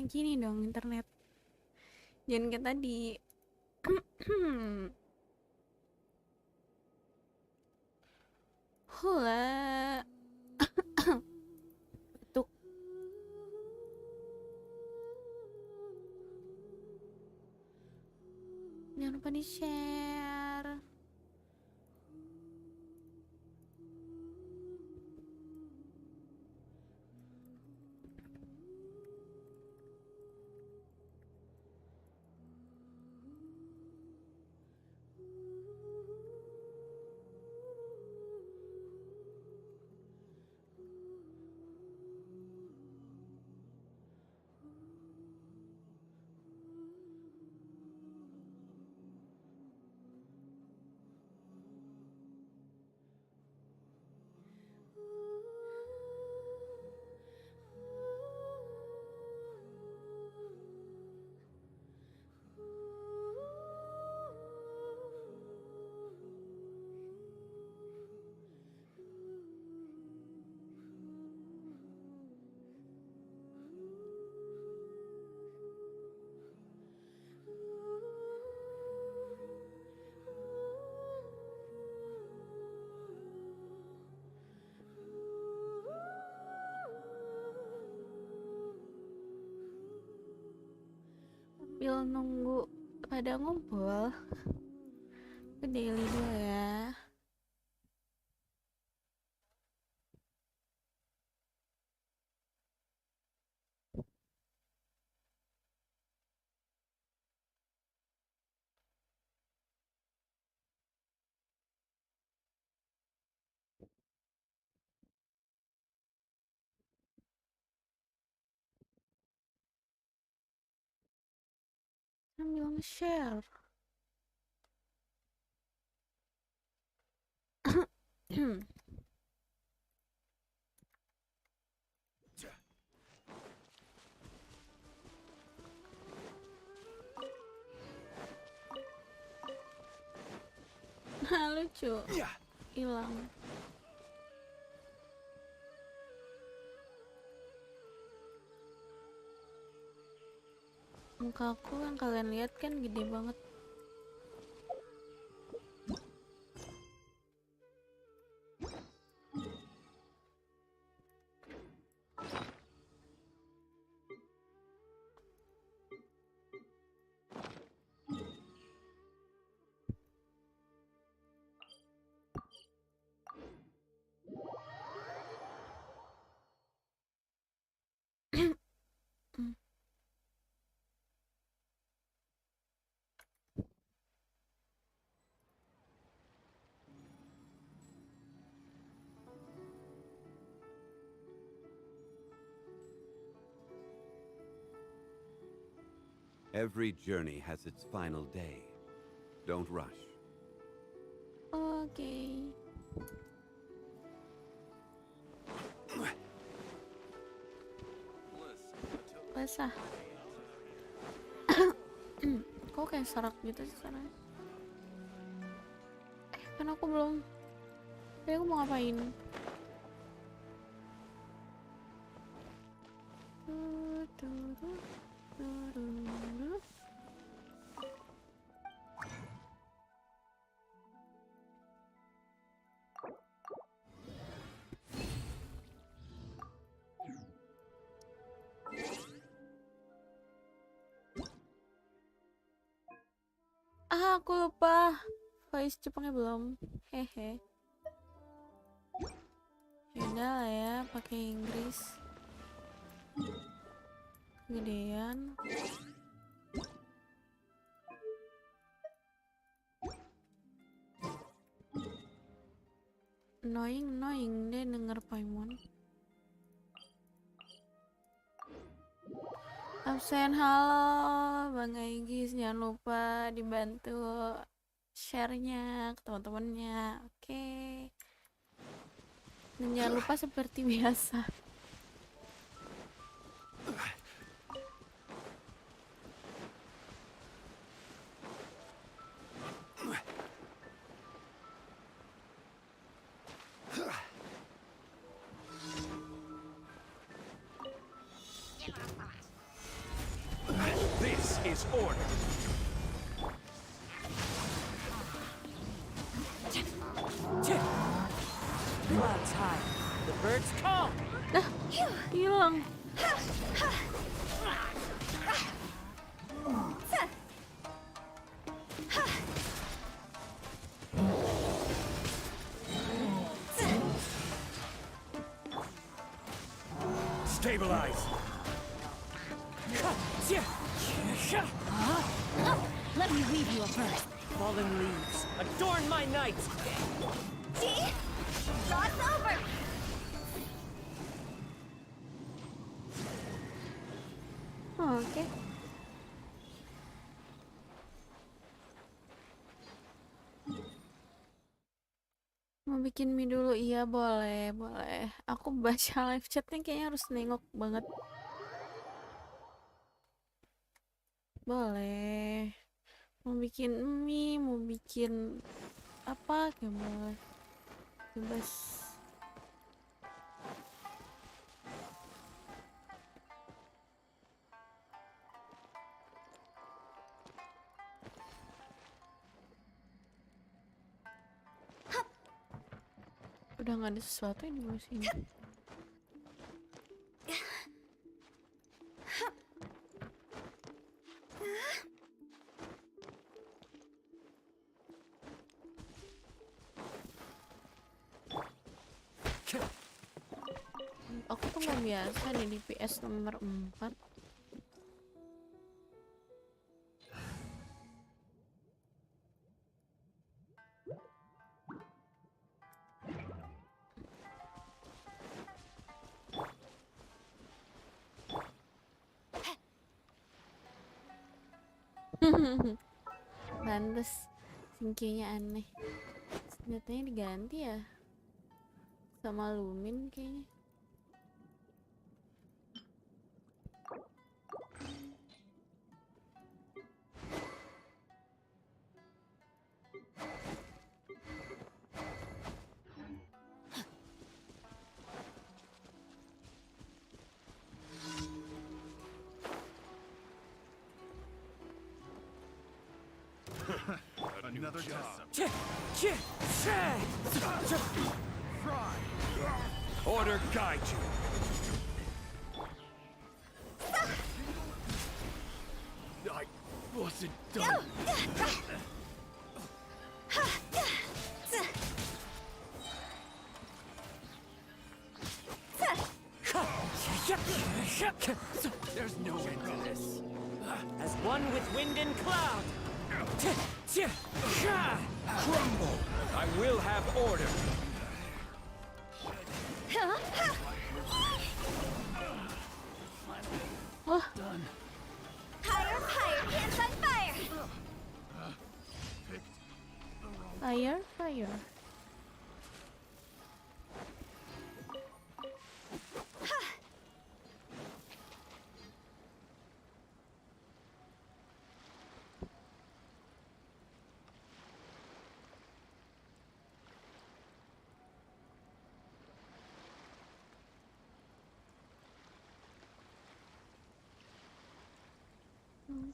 gini dong internet. Jangan kayak tadi. Hula. Batuk. Jangan lupa di-share. Sambil nunggu pada ngumpul ke daily dulu ya. Sambil nge-share. Nah, lucu. Hilang. Mukaku yang kalian lihat kan gede banget. Every journey has its final day. Don't rush. Oke. Basah. Kok kayak serak gitu sih sana? Kan aku belum. Tapi aku mau ngapain? Aku lupa voice Jepangnya belum. Hehe. Yaudah lah ya, pakai Inggris. Gedean. Annoying deh denger Paimon. Absen, halo Bang Aegis, jangan lupa dibantu share-nya ke teman-temannya. Oke. Dan jangan lupa seperti biasa. this order. Clouds high. The birds calm. Hilang. Stabilize. Let me leave you a verse. Fallen leaves, adorn my night. See? God's over! Oh, oke. Mau bikin mie dulu? Iya, boleh, boleh. Aku baca live chatnya kayaknya harus nengok banget. Boleh. Mau bikin mie, mau bikin apa? Kayak boleh. Bebas. Udah nggak ada sesuatu yang di sini. Aku tuh nggak biasa nih di PS nomor 4. Pantes singkirnya aneh. Senjatanya diganti ya sama Lumin kayaknya. Another job. Order guide you. I wasn't done. There's no end to this. As one with wind and cloud. Crumble! I will have order. Wah, Higher, higher, hands on fire! fire, fire.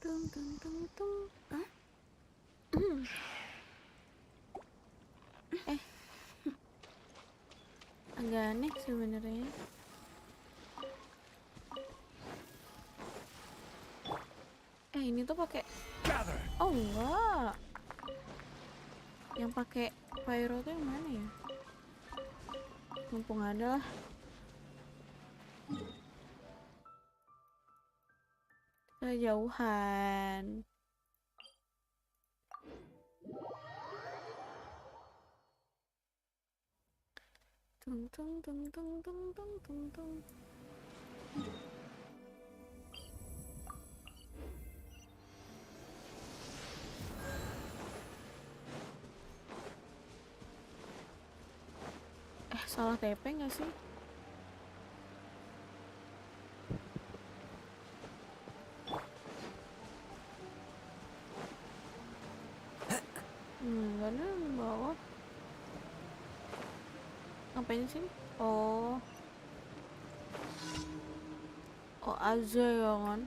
Tung tung tung tung. Hah? Agak aneh sebenarnya. Ini tuh pakai. Gather. Oh enggak. Yang pakai pyro tuh yang mana ya? Mumpung ada lah. Kejauhan. Tung tung tung tung tung tung tung tung. Salah TP nggak sih? Nggak ada di bawah. Ngapain sih? Oh, oh aja ya kan.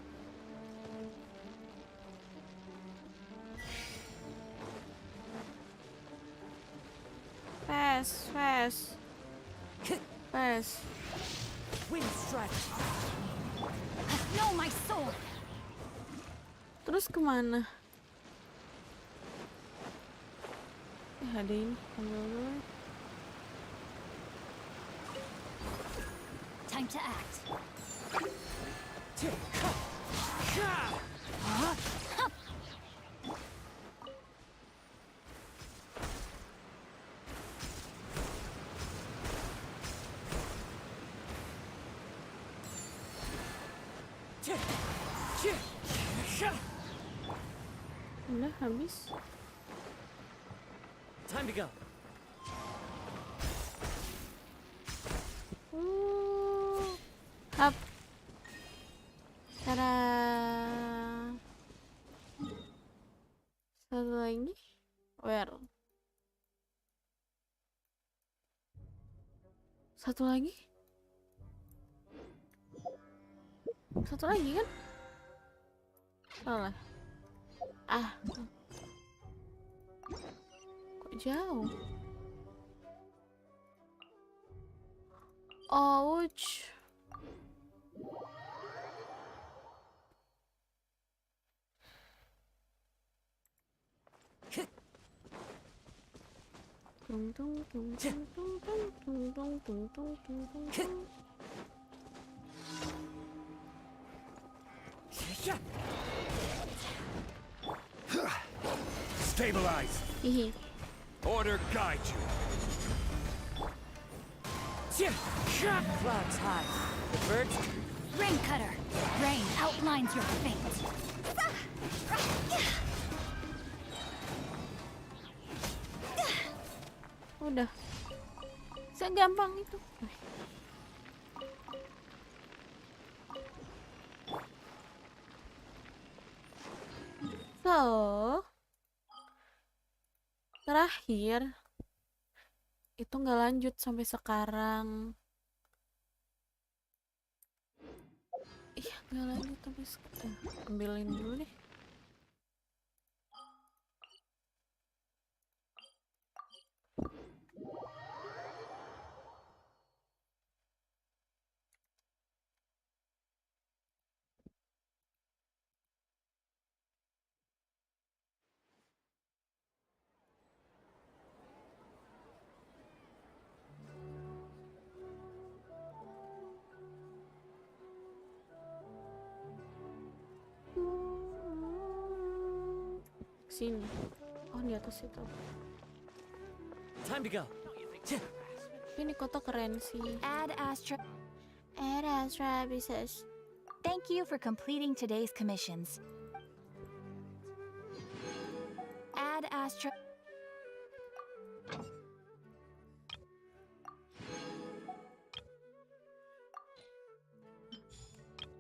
Fast. Wind strike. No, my sword. Terus kemana? Ada ini. Halo. Time to act. Udah habis. Time to go. Up. Tada. Satu lagi. Where? Satu lagi? Satu lagi kan? Salah. Ah. Kok jauh? Ouch. Tung tung tung tung tung tung tung tung tung tung tung tung. Stabilize. Hihi. Order guide you. Clouds high. The birds. Rain cutter. Rain outlines your fate. Udah. Segampang itu. So, terakhir itu nggak lanjut sampai sekarang. Iya, nggak lanjut sampai sekarang. Ambilin dulu deh. Sini. Oh, di atas itu. Time to go. Ini kota keren sih. Ad Astra. Business. Thank you for completing today's commissions. Ad Astra.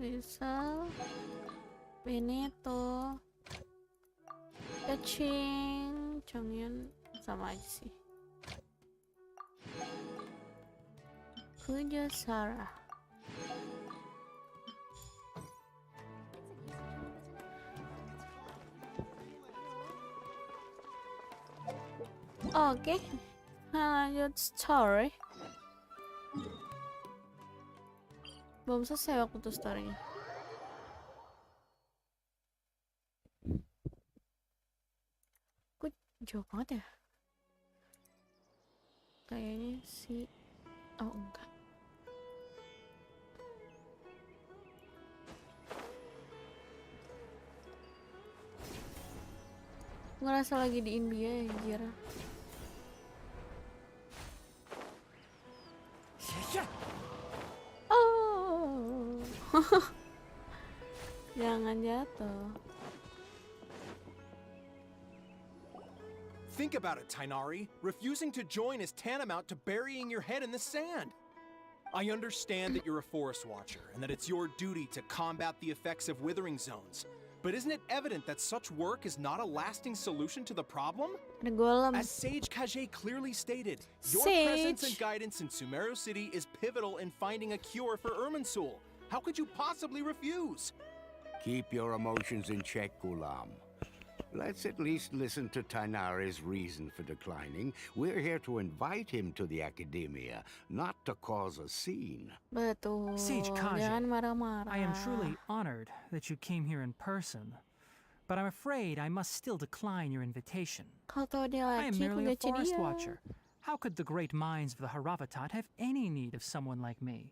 Rizal. Beneto. Kacing. Chonghyun sama aja sih. Puja Sarah. Oke, lanjut story. Belum selesai waktu itu storynya. Kok jauh banget ya? Kayaknya sih. Oh enggak. Ngerasa lagi di India ya, anjir. Oh. Jangan jatuh. Think about it, Tainari. Refusing to join is tantamount to burying your head in the sand. I understand that you're a forest watcher and that it's your duty to combat the effects of withering zones. But isn't it evident that such work is not a lasting solution to the problem? Ada golem. As Sage Kage clearly stated, your Sage. presence and guidance in Sumeru City is pivotal in finding a cure for Irminsul. How could you possibly refuse? Keep your emotions in check, Gulam. Let's at least listen to Tainari's reason for declining. We're here to invite him to the academia, not to cause a scene. Betul. Sage Kaji, Jangan marah-marah. I am truly honored that you came here in person, but I'm afraid I must still decline your invitation. Kalau tahu dia I am laki, merely a aku forest dia. watcher. How could the great minds of the Haravatat have any need of someone like me?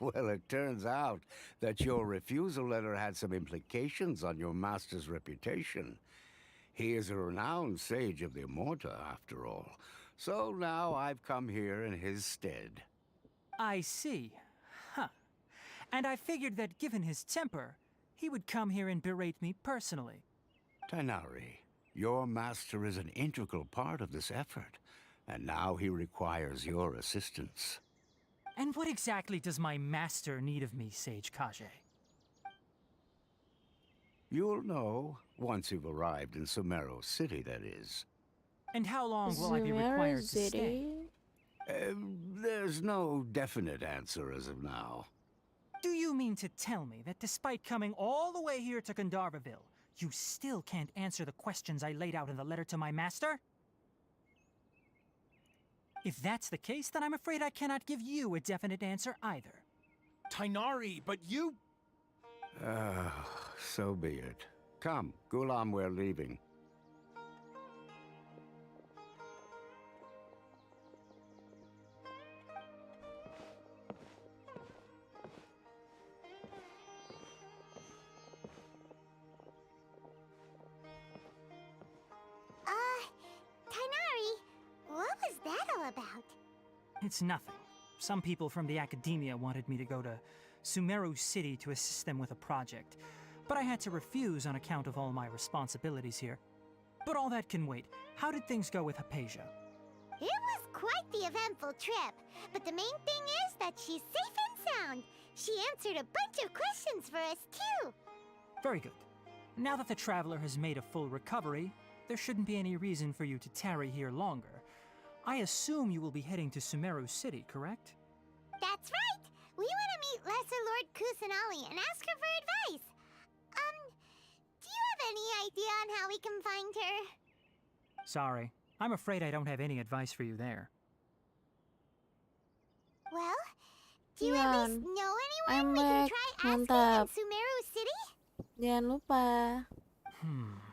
Well, it turns out that your refusal letter had some implications on your master's reputation. He is a renowned sage of the Immorta, after all. So now I've come here in his stead. I see. Huh. And I figured that given his temper, he would come here and berate me personally. Tainari, your master is an integral part of this effort, and now he requires your assistance. And what exactly does my master need of me, Sage Kaji? You'll know once you've arrived in Sumeru City, that is. And how long will I be Sumeru required to stay? City. There's no definite answer as of now. Do you mean to tell me that despite coming all the way here to Gandharvaville, you still can't answer the questions I laid out in the letter to my master? If that's the case, then I'm afraid I cannot give you a definite answer either. Tainari, but you... So be it. Come, Gulam, we're leaving. Tainari, what was that all about? It's nothing. Some people from the academia wanted me to go to Sumeru City to assist them with a project, but I had to refuse on account of all my responsibilities here. But all that can wait. How did things go with Hypatia? It was quite the eventful trip, but the main thing is that she's safe and sound. She answered a bunch of questions for us, too. Very good. Now that the traveler has made a full recovery, there shouldn't be any reason for you to tarry here longer. I assume you will be heading to Sumeru City, correct? That's right. We want to meet Lesser Lord Kusanali and ask her for advice. Do you have any idea on how we can find her? Sorry. I'm afraid I don't have any advice for you there. Well, do you at least Yan. know anyone I'm we can back. try asking in Mantap. Sumeru City? Jangan lupa.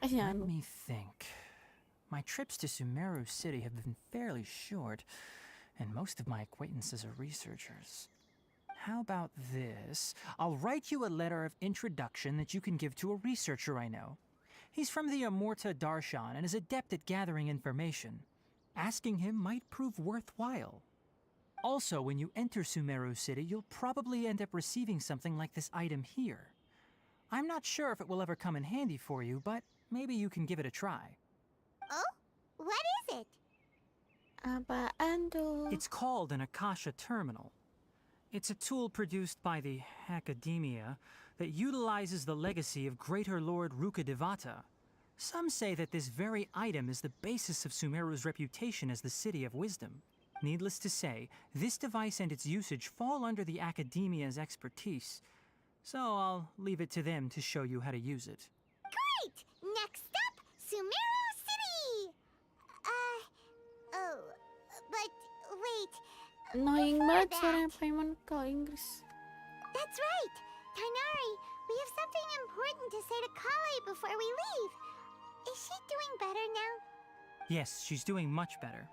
Let Jangan me think. My trips to Sumeru City have been fairly short, and most of my acquaintances are researchers. How about this? I'll write you a letter of introduction that you can give to a researcher I know. He's from the Immorta Darshan and is adept at gathering information. Asking him might prove worthwhile. Also, when you enter Sumeru City, you'll probably end up receiving something like this item here. I'm not sure if it will ever come in handy for you, but maybe you can give it a try. Oh? What is it? apaan tuh? It's called an Akasha Terminal. It's a tool produced by the Academia that utilizes the legacy of Greater Lord Rukkhadevata. Some say that this very item is the basis of Sumeru's reputation as the City of Wisdom. Needless to say, this device and its usage fall under the Academia's expertise, so I'll leave it to them to show you how to use it. Great! Next up, Sumeru City! But wait. Annoying before banget that- suara Paimon kalau Inggris. That's right! Tainari, we have something important to say to Kale before we leave. Is she doing better now? Yes, she's doing much better.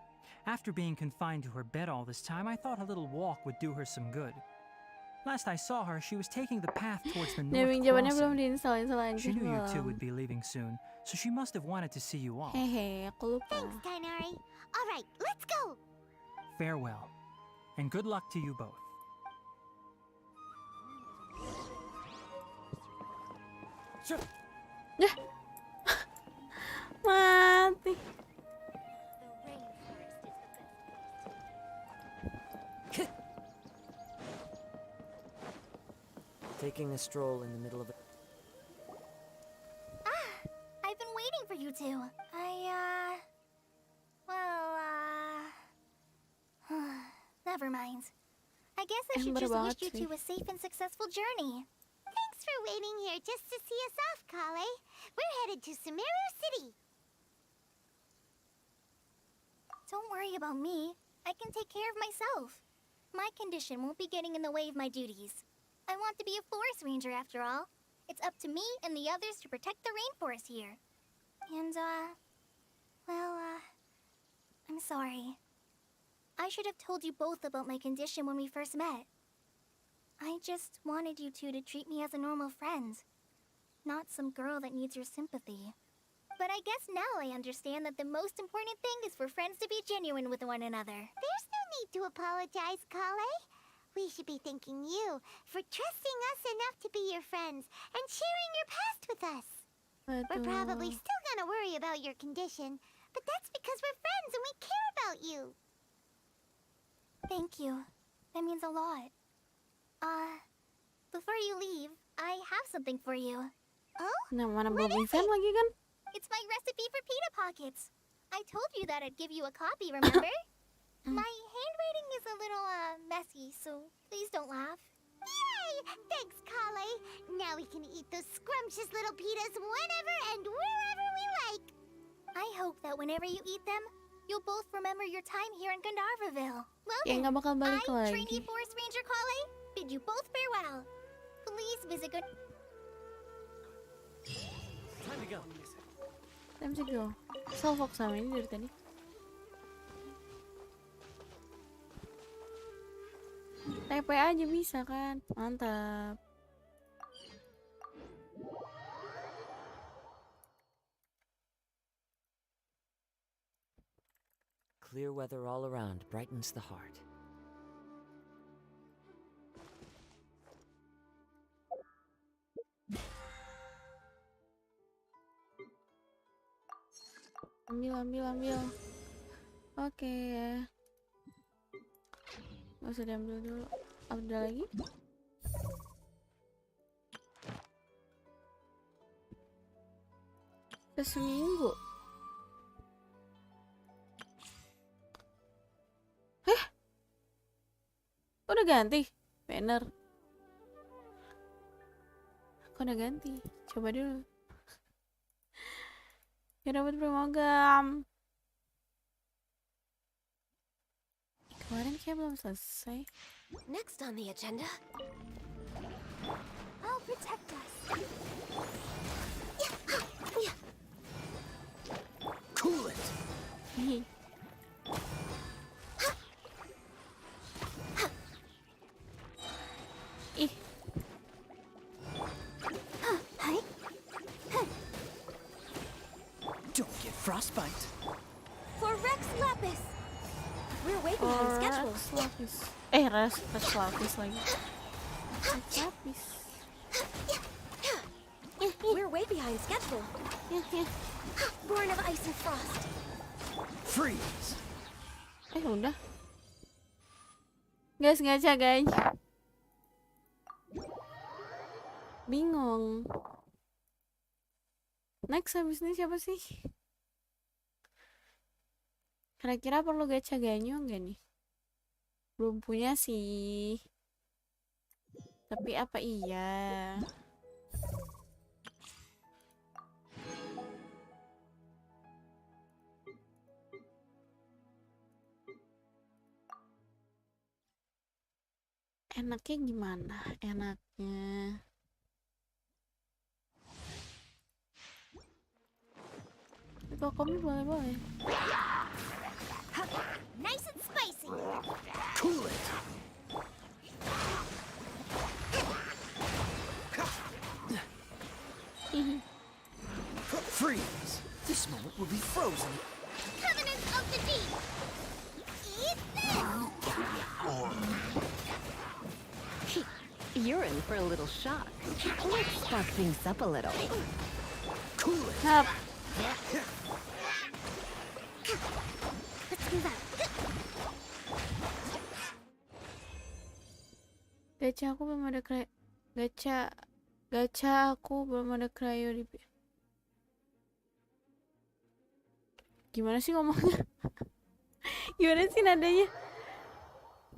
After being confined to her bed all this time, I thought a little walk would do her some good. Last I saw her, she was taking the path towards the north Naming jawabannya belum crossing. diinstal She Inggris knew you two belum. would be leaving soon, so she must have wanted to see you off. Hehe, aku lupa. Thanks, Tainari. All right, let's go! Farewell, and good luck to you both. Mati. Taking a stroll in the middle of it. I've been waiting for you two. Never mind. I guess I should Ember just wish banget you sih. two a safe and successful journey. Thanks for waiting here just to see us off, Kale. We're headed to Sumeru City. Don't worry about me. I can take care of myself. My condition won't be getting in the way of my duties. I want to be a forest ranger after all. It's up to me and the others to protect the rainforest here. And, I'm sorry. I should have told you both about my condition when we first met. I just wanted you two to treat me as a normal friend, not some girl that needs your sympathy. But I guess now I understand that the most important thing is for friends to be genuine with one another. There's no need to apologize, Kale. We should be thanking you for trusting us enough to be your friends and sharing your past with us. We're probably Aduh. still gonna worry about your condition, but that's because we're friends and we care about you. Thank you. That means a lot. Before you leave, I have something for you. Oh? Nah, mana What belum is event it? lagi kan? It's my recipe for pita pockets. I told you that I'd give you a copy, remember? My handwriting is a little, messy, so please don't laugh. Yay! Thanks, Kale. Now we can eat those scrumptious little pitas whenever and wherever we like. I hope that whenever you eat them, you'll both remember your time here in Gandharvaville. Well Kayak nggak bakal balik I, Trainee lagi. Forest Ranger Kale, bid you both farewell. Please visit good. Time to go. Time to go. Salvox sama ini dari tadi. TP aja bisa kan? Mantap. Clear weather all around brightens the heart. Ambil. Oke. Gak usah diambil dulu. Ada lagi? Seminggu. Udah ganti banner. Aku udah ganti. Coba dulu. Ya dapat primogam. Kemarin kayak belum selesai. Next on the agenda, I'll protect us. Cool it! Ih, Don't get frostbite. For Rex Lapis. We're way behind schedule. Rex lapis. Rex lapis lagi. Rex lapis. We're way behind schedule. Ya. Born of ice and frost. Freeze. Udah. Guys, ngaca guys. Bingung. Next habis ini siapa sih? Kira-kira perlu gacha ganyo nggak nih? Belum punya sih. Tapi apa iya? Enaknya gimana? Enaknya Kokomi boleh. Nice and spicy. Cool it! Freeze. This moment will be frozen. Covenant of the Deep. Eat this! You're in for a little shock. Let's spark things up a little. Cool it! Hap. Let's move out. Gacha aku belum ada gacha aku belum ada cryo di Gimana sih ngomongnya? Gimana sih nadanya?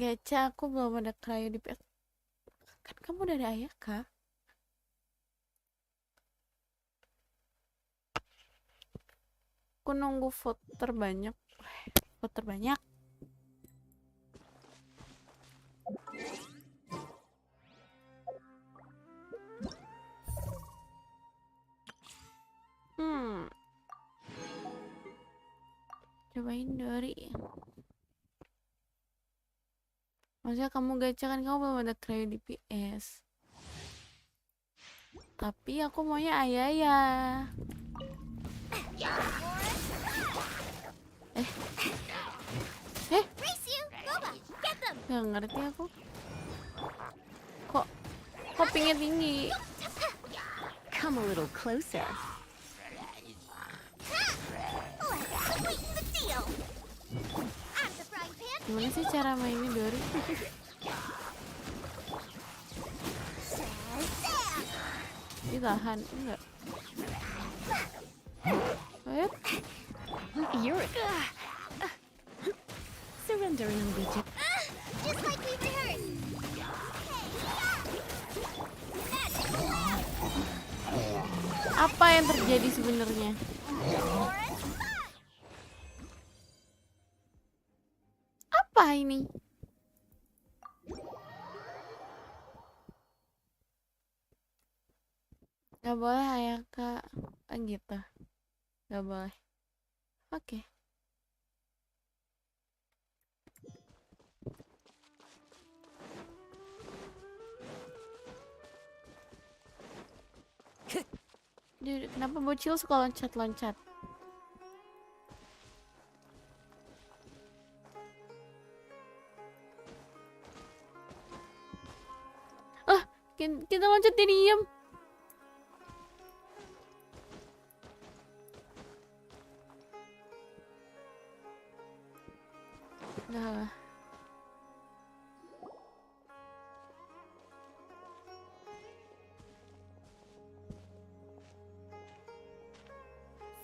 Gacha aku belum ada cryo di kan kamu udah ada Ayaka. Aku nunggu vote terbanyak. Vote terbanyak. Cobain dari. Maksudnya kamu gacha kan kamu belum ada credit di PS. Tapi aku maunya ayah. Gak ngerti aku. Kok pingnya tinggi? Come a little closer. Gimana sih cara mainnya Dori? Ditahan, enggak? Ayo. You're surrendering Luigi. Just like we rehearsed. Apa yang terjadi sebenarnya? Apa ini? Gak boleh ayah kak. Gitu. Gak boleh. Oke. Dude, kenapa bocil suka loncat-loncat? Kita loncat dia diem. Nah.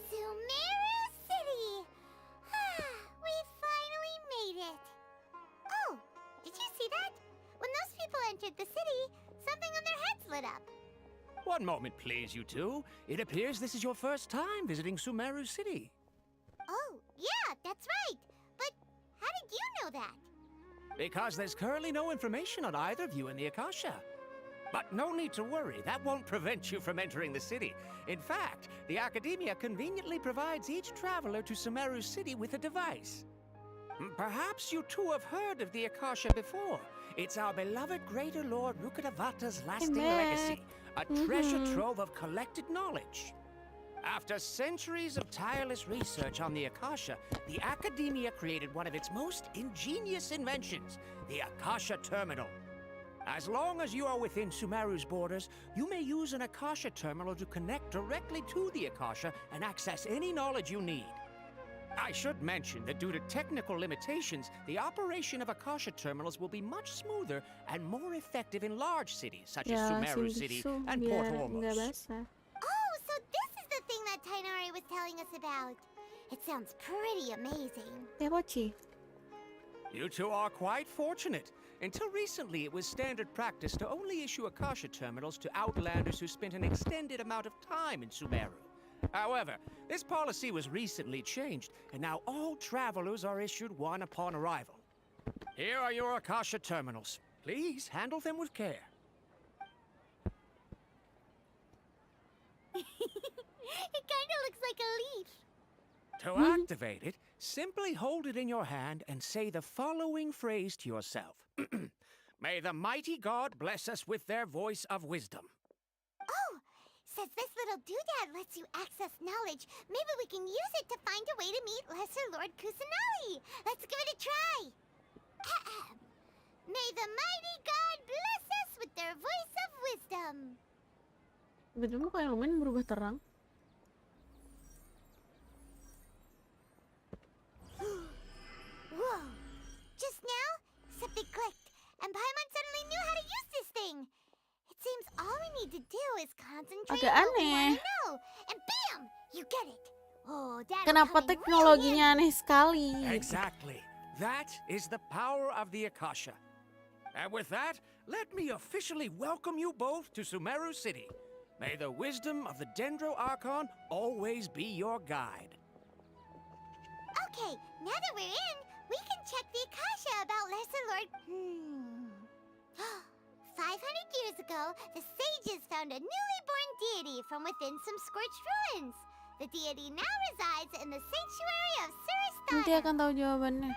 Sumeru City! We finally made it! Oh, did you see that? When those people entered the city, something on their heads lit up. One moment, please, you two. It appears this is your first time visiting Sumeru City. Oh, yeah, that's right. But how did you know that? Because there's currently no information on either of you in the Akasha. But no need to worry, that won't prevent you from entering the city. In fact, the Academia conveniently provides each traveler to Sumeru City with a device. Perhaps you two have heard of the Akasha before. It's our beloved Greater Lord Rukkhadevata's lasting legacy, a treasure trove of collected knowledge. After centuries of tireless research on the Akasha, the Academia created one of its most ingenious inventions, the Akasha Terminal. As long as you are within Sumeru's borders, you may use an Akasha Terminal to connect directly to the Akasha and access any knowledge you need. I should mention that due to technical limitations, the operation of Akasha Terminals will be much smoother and more effective in large cities such as Sumeru City and Port Ormuz. Oh, so this is the thing that Tainari was telling us about. It sounds pretty amazing. You two are quite fortunate. Until recently, it was standard practice to only issue Akasha Terminals to outlanders who spent an extended amount of time in Sumeru. However, this policy was recently changed, and now all travelers are issued one upon arrival. Here are your Akasha Terminals. Please handle them with care. It kind of looks like a leaf. To activate it, simply hold it in your hand and say the following phrase to yourself. May the mighty God bless us with their voice of wisdom. Oh, says this little doodad lets you access knowledge. Maybe we can use it to find a way to meet Lesser Lord Kusanali. Let's give it a try. May the mighty God bless us with their voice of wisdom. Betul kayak lumayan berubah terang. Whoa! Just now, something clicked, and Paimon suddenly knew how to use this thing. It seems all we need to do is concentrate Agak on what we aneh. want to know, and bam! You get it. Oh, Dad's Kenapa coming teknologinya aneh sekali? Exactly. That is the power of the Akasha. And with that, let me officially welcome you both to Sumeru City. May the wisdom of the Dendro Archon always be your guide. Okay, now that we're in, we can check the Akasha about Lesser Lord... 500 years ago, the sages found a newly born deity from within some scorched ruins. The deity now resides in the sanctuary of Nanti Suristana. akan tahu jawabannya.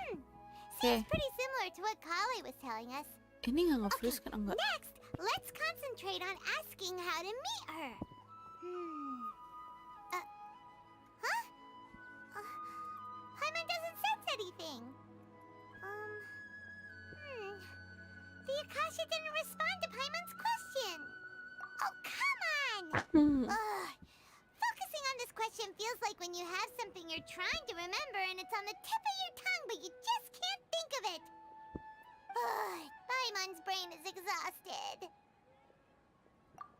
Seems pretty similar to what Kali was telling us. Ini nggak nge-freeze kan? Enggak. Next, let's concentrate on asking how to meet her. Huh? Paimon doesn't sense anything. The Akasha didn't respond to Paimon's question. Oh, come on! Focusing on this question feels like when you have something you're trying to remember and it's on the tip of your tongue, but you just can't think of it. Paimon's brain is exhausted.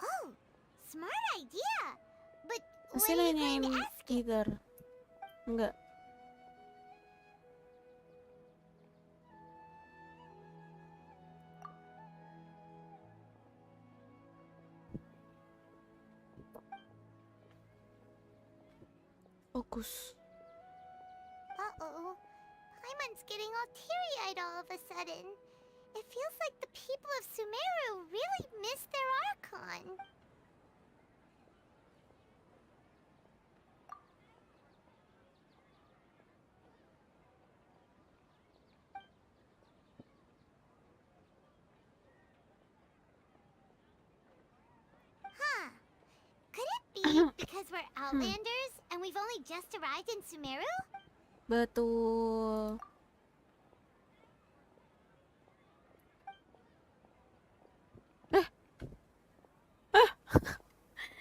Oh, smart idea. But what Masih are you going nanyain to ask it? either. Enggak. Fokus. Uh-oh. Paimon's getting all teary-eyed all of a sudden. It feels like the people of Sumeru really missed their Archon. Huh. Could it be because we're Outlanders and we've only just arrived in Sumeru? Betul.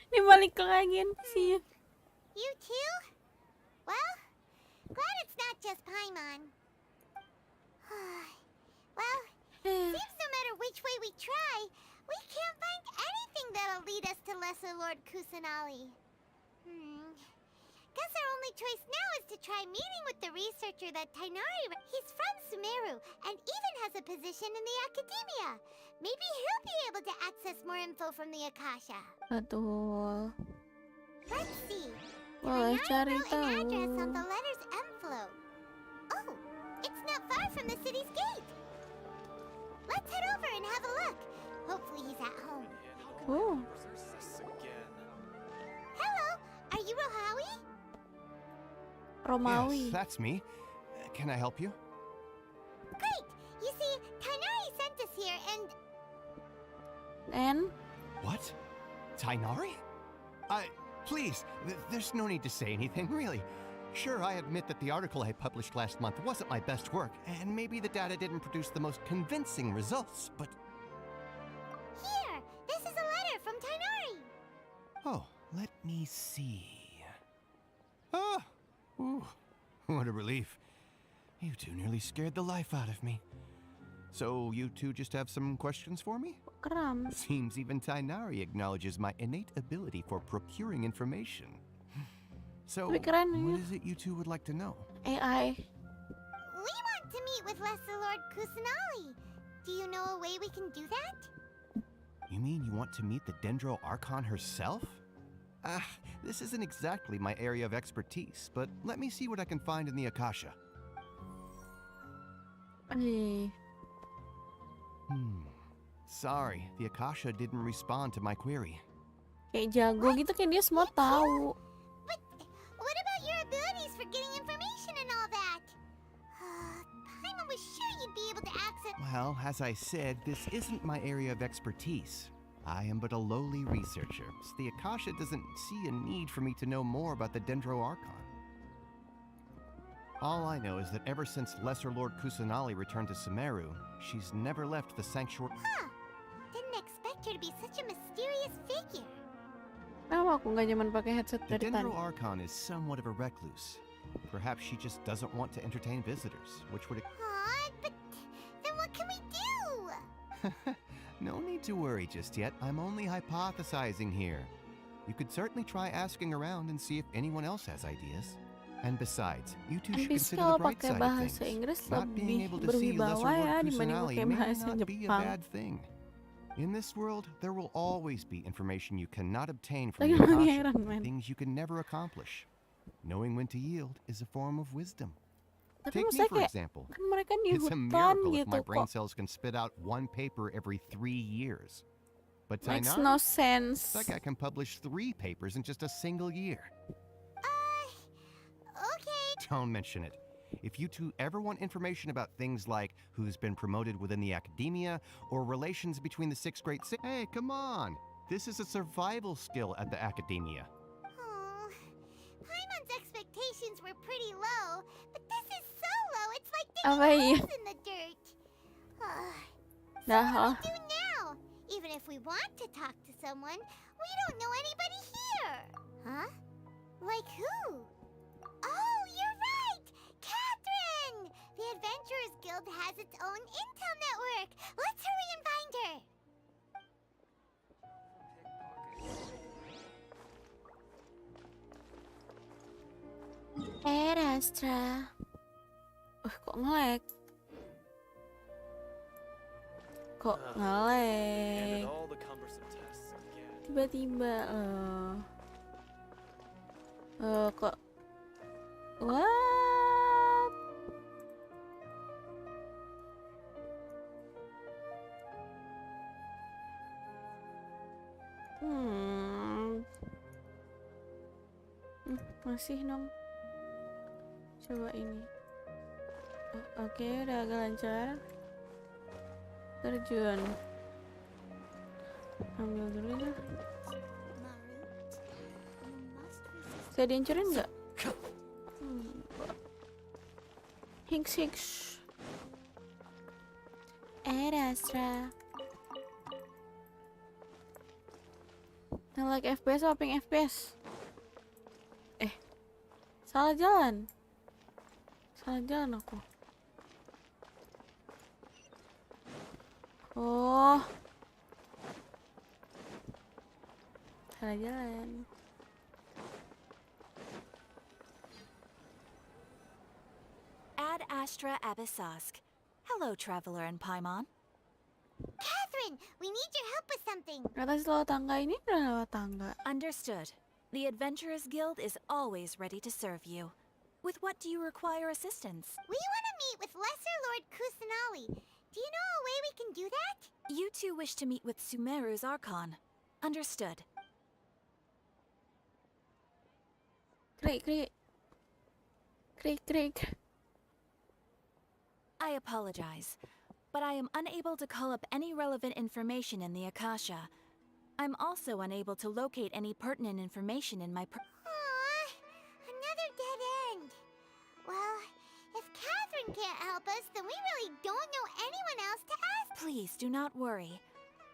Ini balik lagi sih. You too? Well, glad it's not just Paimon. Well, seems no matter which way we try, we can't find anything that'll lead us to Lesser Lord Kusanali. Guess our only choice now is to try meeting with the researcher that Tainari... He's from Sumeru and even has a position in the Academia. Maybe he'll be able to access more info from the Akasha. Betul. Let's see. Boleh cari Tainari wrote an address on tahu. the letter's envelope. Oh, it's not far from the city's gate. Let's head over and have a look. Hopefully he's at home. Oh. Hello, are you Rohawi? Romawi. Yes, that's me. Can I help you? Great! You see, Tainari sent us here and... And What? Tainari? Please, there's no need to say anything, really. Sure, I admit that the article I published last month wasn't my best work, and maybe the data didn't produce the most convincing results, but... Here! This is a letter from Tainari! Oh, let me see. Oh! Ooh, what a relief. You two nearly scared the life out of me. So, you two just have some questions for me? kram. Seems even Tainari acknowledges my innate ability for procuring information. So, Tapi keren ya. what is it you two would like to know? AI. We want to meet with Lesser Lord Kusanali. Do you know a way we can do that? You mean you want to meet the Dendro Archon herself? This isn't exactly my area of expertise, but let me see what I can find in the Akasha. Eh, Sorry, the Akasha didn't respond to my query. kayak jago gitu, kayak dia semua tahu. But what about your abilities for getting information and all that? Paimon was sure you'd be able to access... Well, as I said, this isn't my area of expertise. I am but a lowly researcher, so the Akasha doesn't see a need for me to know more about the Dendro Archon. All I know is that ever since Lesser Lord Kusanali returned to Sumeru, she's never left the sanctuary. Didn't expect her to be such a mysterious figure. Kenapa aku nggak nyaman pakai headset The dari Dendro tadi? Archon is somewhat of a recluse. Perhaps she just doesn't want to entertain visitors, which would... But then what can we do? No need to worry just yet. I'm only hypothesizing here. You could certainly try asking around and see if anyone else has ideas. And besides, you two Kan should bisa consider the kalau bright pakai side of bahasa things. Inggris Not being lebih able to see Lesser berwibawa ya Lord dibanding Kusanali pakai may bahasa not be a Jepang. bad thing. In this world, there will always be information you cannot obtain from Lagi the ngomongin Akasha, Iron Man. things you can never accomplish. Knowing when to yield is a form of wisdom. Tapi Take me maksudnya for kayak example. kan mereka di It's a hutan miracle if gitu my brain kok. cells can spit out one paper every 3 years. But Makes Tainari, no it's sense. like I can publish 3 papers in just a single year. Okay. Don't mention it. If you two ever want information about things like who's been promoted within the academia or relations between the 6th grade hey, come on. This is a survival skill at the academia. Oh, Paimon's expectations were pretty low, but this is so low, it's like Apa digging iya? holes in the dirt. So Dah, what do we do now? Even if we want to talk to someone, we don't know anybody here. Huh? Like who? Oh, you're right! Catherine! The Adventurers Guild has its own intel network. Let's hurry and find her. Astra. Kok nge-lag? Kok nge-lag? Tiba-tiba kok what? Masih dong. Coba ini. Oke, udah agak lancar. Terjun. Ambil dulu ya. Bisa dihancurin nggak? Hinks. Astra. Like FPS apa ping FPS? Salah jalan. Salah jalan aku. Oh. Salah jalan. Ad Astra Abyssosk. Hello, Traveler and Paimon. Catherine, we need your help with something. Atas lewat tangga ini udah lewat tangga. Understood. The Adventurers Guild is always ready to serve you. With what do you require assistance? We want to meet with Lesser Lord Kusanali. Do you know a way we can do that? You two wish to meet with Sumeru's Archon. Understood. Krik. I apologize, but I am unable to call up any relevant information in the Akasha. I'm also unable to locate any pertinent information in my Another dead end. Well, if Catherine can't help us, then we really don't know anyone else to ask. Please do not worry.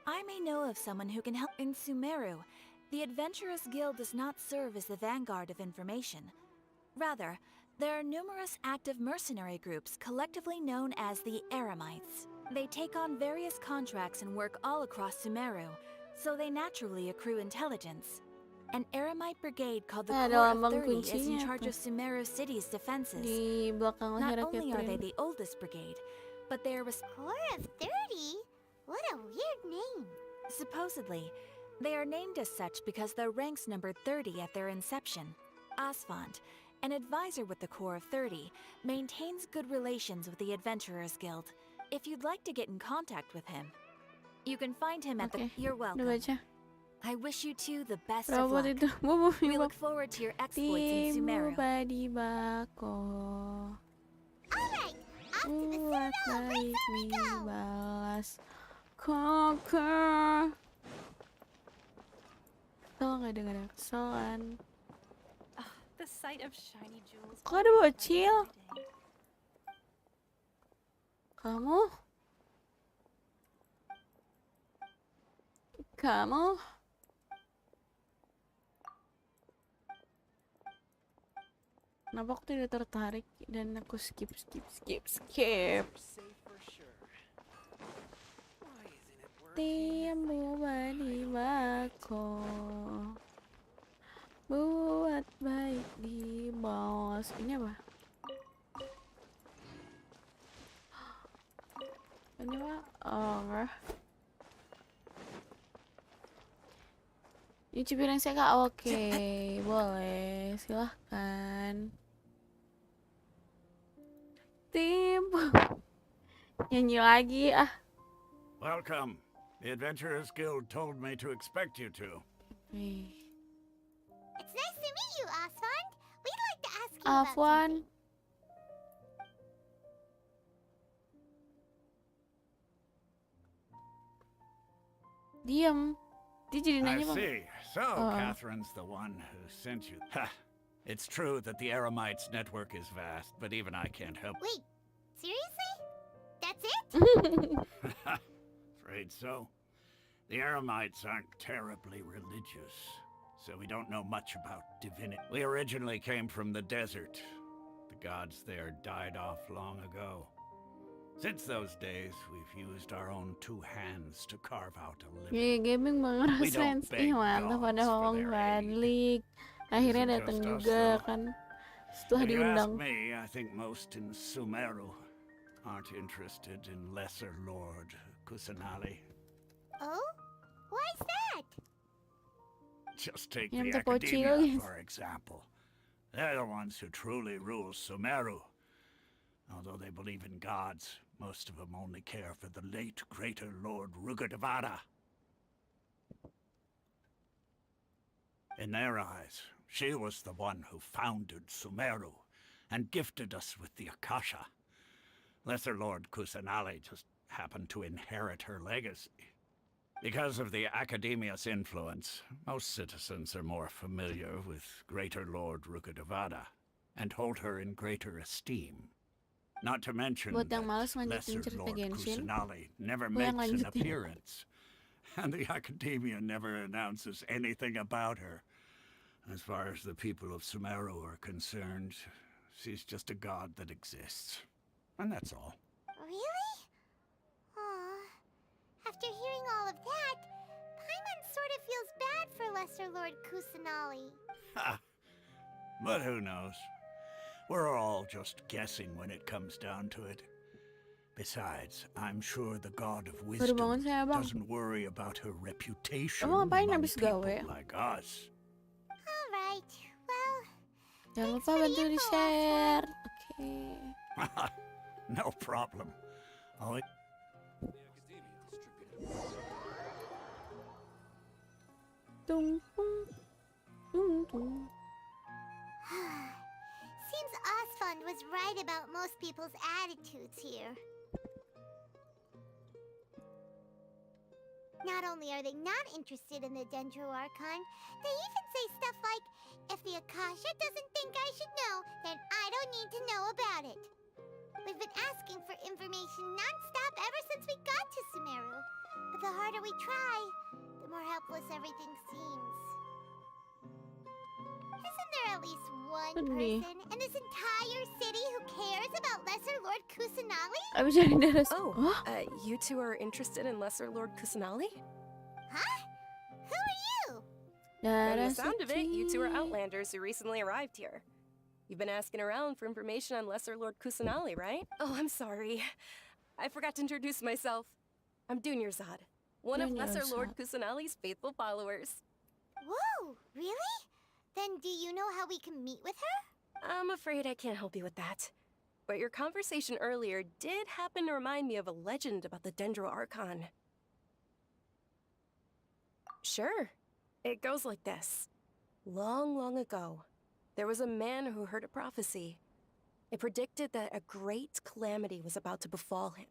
I may know of someone who can help in Sumeru. The Adventurers Guild does not serve as the vanguard of information. Rather, there are numerous active mercenary groups collectively known as the Eremites. They take on various contracts and work all across Sumeru, so they naturally accrue intelligence. An Eremite brigade called the Core of 30 is in charge of Sumeru City's defenses. Not only are they the oldest brigade, but they are Core of 30? What a weird name. supposedly, they are named as such because their ranks numbered 30 at their inception. Asfand, an advisor with the Core of 30, maintains good relations with the Adventurers Guild. If you'd like to get in contact with him, you can find him at the... You're welcome. I wish you two the best of luck. We look forward to your exploits in Sumeru. Alright, off to the Citadel of Rexus we go! Conquer. Tolong nggak dengar kesalahan. The sight of shiny jewels. Kok ada bocil? Kamu? Kenapa aku tidak tertarik dan aku skip. Timbul di bako, buat baik di bawah. Ini apa? Ini apa? Oh, nyuci piring saya kak? Oke, boleh, silahkan. Tim. Nyanyi lagi ah. Welcome. The Adventurers Guild told me to expect you to. Nih. It's nice to meet you, Aswan. We'd like to ask you about Afwan. something. Diam. Dia jadi I nanya bang. see. So, Catherine's the one who sent you. Ha! It's true that the Eremites network is vast, but even I can't help. Wait, seriously? That's it? Afraid so. The Eremites aren't terribly religious, so we don't know much about divinity. We originally came from the desert. The gods there died off long ago. Since those days, we've used our own two hands to carve out a living. Iya, gaming mengeras We don't sense. beg Ih, mantap gods ada for Hong their Balik. Akhirnya Isn't datang just us, juga though. kan. Setelah If you ask diundang. me, I think most in Sumeru aren't interested in Lesser Lord Kusanali. Oh? Why's that? Just take Yang the terpocil, Academia, guys. for example. They're the ones who truly rule Sumeru. Although they believe in gods, most of them only care for the late Greater Lord Rugadavada. In their eyes, she was the one who founded Sumeru and gifted us with the Akasha. Lesser Lord Kusanali just happened to inherit her legacy. Because of the Academia's influence, most citizens are more familiar with Greater Lord Rugadavada and hold her in greater esteem. Not to mention Buat yang that males lanjutin Lesser cerita Lord Genshin, Kusanali never gue yang makes an lanjutin. appearance, and the Academia never announces anything about her. As far as the people of Sumeru are concerned, she's just a god that exists. And that's all. Really? Aw. After hearing all of that, Paimon sort of feels bad for Lesser Lord Kusanali. Ha! But who knows? We're all just guessing when it comes down to it. Besides, I'm sure the god of Baru wisdom bangun saya bang. doesn't worry about her reputation Emang ngapain among habis people gawe? like us. Alright, well, Jangan thanks lupa for the bantu di info, share. Aswan. Oke. No problem. Oh, Tung tung tung tung. Seems Asfund was right about most people's attitudes here. Not only are they not interested in the Dendro Archon, they even say stuff like, if the Akasha doesn't think I should know, then I don't need to know about it. We've been asking for information non-stop ever since we got to Sumeru. But the harder we try, the more helpless everything seems. Isn't there at least one Sedih. person in this entire city who cares about Lesser Lord Kusanali? Abis dari darah. Oh, Hah? you two are interested in Lesser Lord Kusanali? Huh? Who are you? From Darah the sound of it, you two are suci. Outlanders who recently arrived here. You've been asking around for information on Lesser Lord Kusanali, right? Oh, I'm sorry. I forgot to introduce myself. I'm Dunyarzad, one of Lesser Lord Kusanali's faithful followers. Whoa, really? Then do you know how we can meet with her? I'm afraid I can't help you with that. But your conversation earlier did happen to remind me of a legend about the Dendro Archon. Sure. It goes like this. Long, long ago, there was a man who heard a prophecy. It predicted that a great calamity was about to befall him.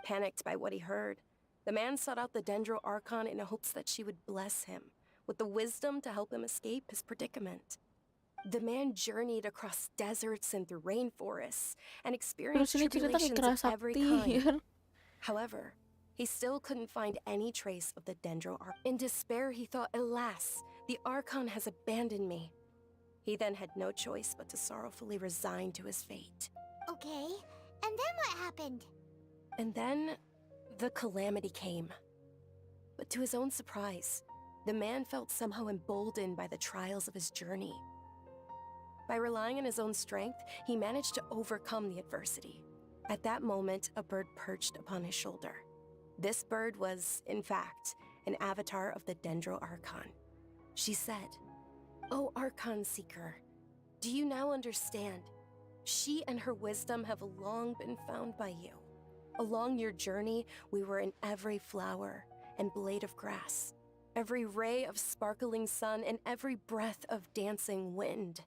Panicked by what he heard, the man sought out the Dendro Archon in hopes that she would bless him with the wisdom to help him escape his predicament. The man journeyed across deserts and through rainforests and experienced Terus ini cerita kayak tribulations of every kerasakti. kind. However, he still couldn't find any trace of the Dendro Archon. In despair, he thought, alas, the Archon has abandoned me. He then had no choice but to sorrowfully resign to his fate. Okay, and then what happened? And then, the calamity came. But to his own surprise, the man felt somehow emboldened by the trials of his journey. By relying on his own strength, he managed to overcome the adversity. At that moment, a bird perched upon his shoulder. This bird was, in fact, an avatar of the Dendro Archon. She said, "O Archon Seeker, do you now understand? She and her wisdom have long been found by you. Along your journey, we were in every flower and blade of grass, every ray of sparkling sun, and every breath of dancing wind.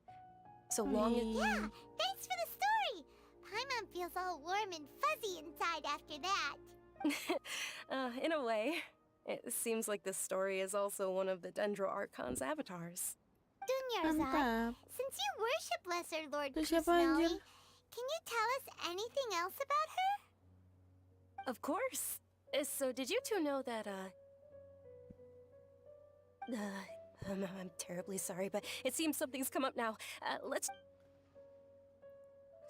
So long as... Yeah, thanks for the story. Paimon feels all warm and fuzzy inside after that. In a way. It seems like this story is also one of the Dendro Archon's avatars. Dunyarzad, Mantap. since you worship Lesser Lord Itu siapa, Kusanali, anjir? can you tell us anything else about her? Of course. So did you two know that, I'm terribly sorry, but it seems something's come up now. Let's...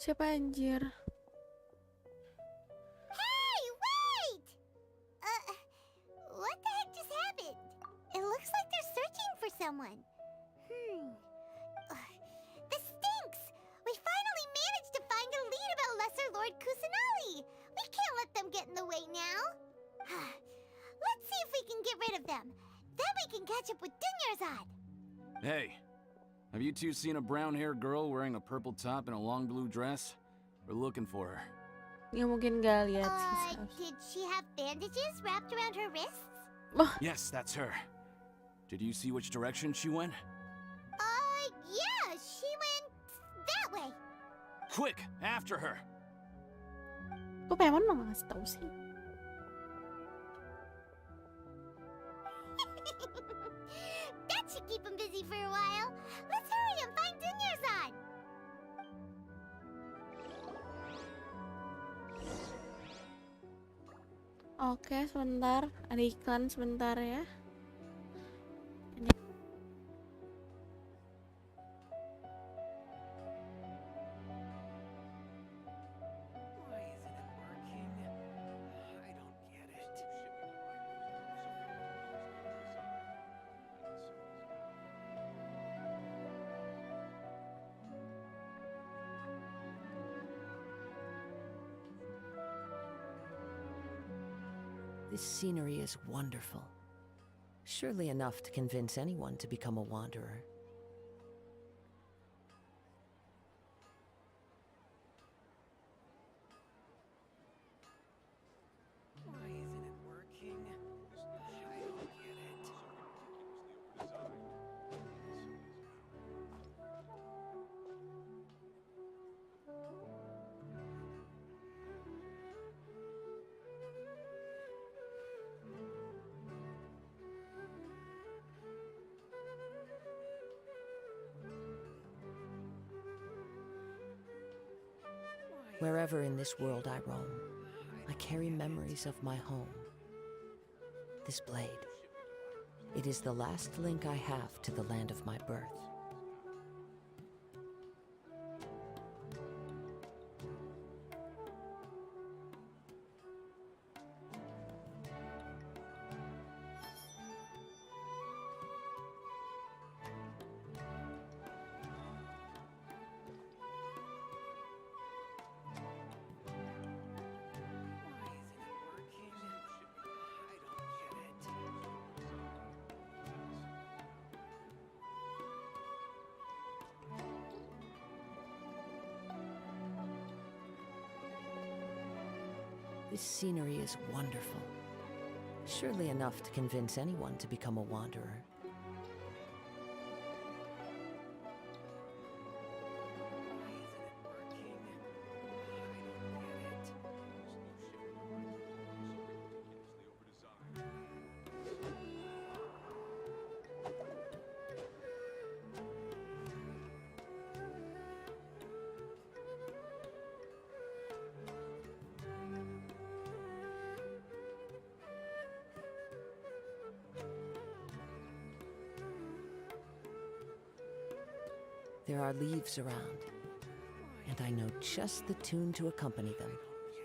Siapa anjir? Hey, wait! What the heck just happened? It looks like they're searching for someone. This stinks! We finally managed to find a lead about Lesser Lord Kusanali. We can't let them get in the way now. Let's see if we can get rid of them. Then we can catch up with Dunyarzad. Hey, have you two seen a brown-haired girl wearing a purple top and a long blue dress? We're looking for her. Ya mungkin gak lihat sih. Did she have bandages wrapped around her wrists? Yes, that's her. Did you see which direction she went? Yeah, she went that way. Quick, after her! Kok Paimon nggak ngasih tahu sih? That should keep him busy for a while. Let's hurry and find Dunyarzad. Oke, sebentar. Ada iklan sebentar ya. This scenery is wonderful. Surely enough to convince anyone to become a wanderer. Why isn't it working? I don't get it. Wherever in this world I roam, I carry memories of my home. This blade, it is the last link I have to the land of my birth. This scenery is wonderful. Surely enough to convince anyone to become a wanderer. There are leaves around, and I know just the tune to accompany them,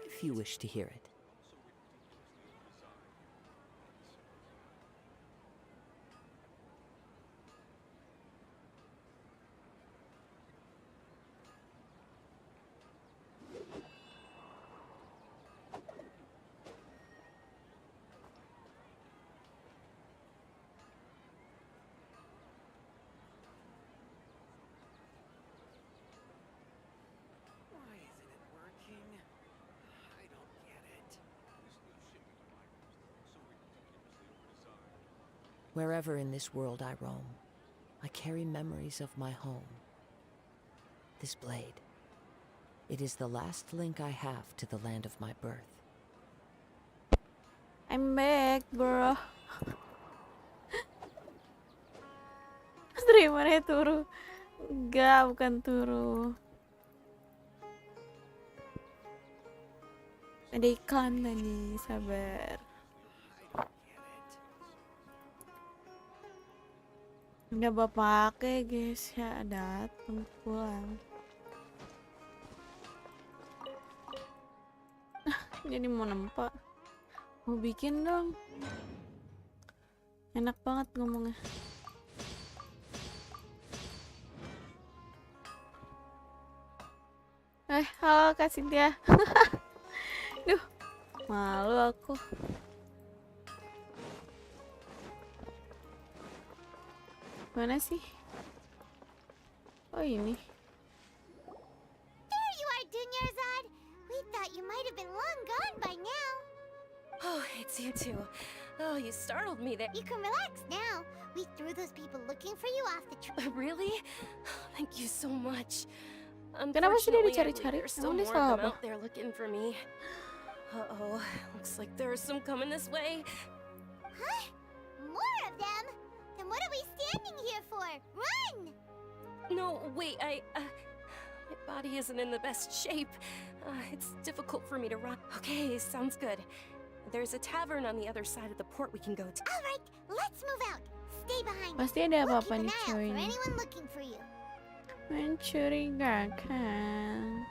if you wish to hear it. Wherever in this world I roam, I carry memories of my home. This blade, it is the last link I have to the land of my birth. I'm back, bro. Dari mana turu? Enggak, bukan turu. Ada iklan tadi, sabar. Udah bapak pakai guys, ya datang pulang. Jadi mau nempak. Mau bikin dong. Enak banget ngomongnya. Halo Kak Cynthia. Duh, malu aku. Mana sih? Oh ini. There you are, Dunyarzad. We thought you might have been long gone by now. Oh, it's you two. Oh, you startled me there. You can relax now. We threw those people looking for you off the train. Really? Thank you so much. Kenapa sih dia Unfortunately, I dicari-cari? believe there's still Emang dia more salah of them apa? out there looking for me. Uh-oh, looks like there are some coming this way. Huh? More of them? Then what are we standing here for? Run! No, wait, my body isn't in the best shape. It's difficult for me to run. Okay, sounds good. There's a tavern on the other side of the port we can go to. All right, let's move out. Stay behind. Pasti ada We'll apa-apa keep nih an eye out cewek for ini. anyone looking for you. Mencurigakan.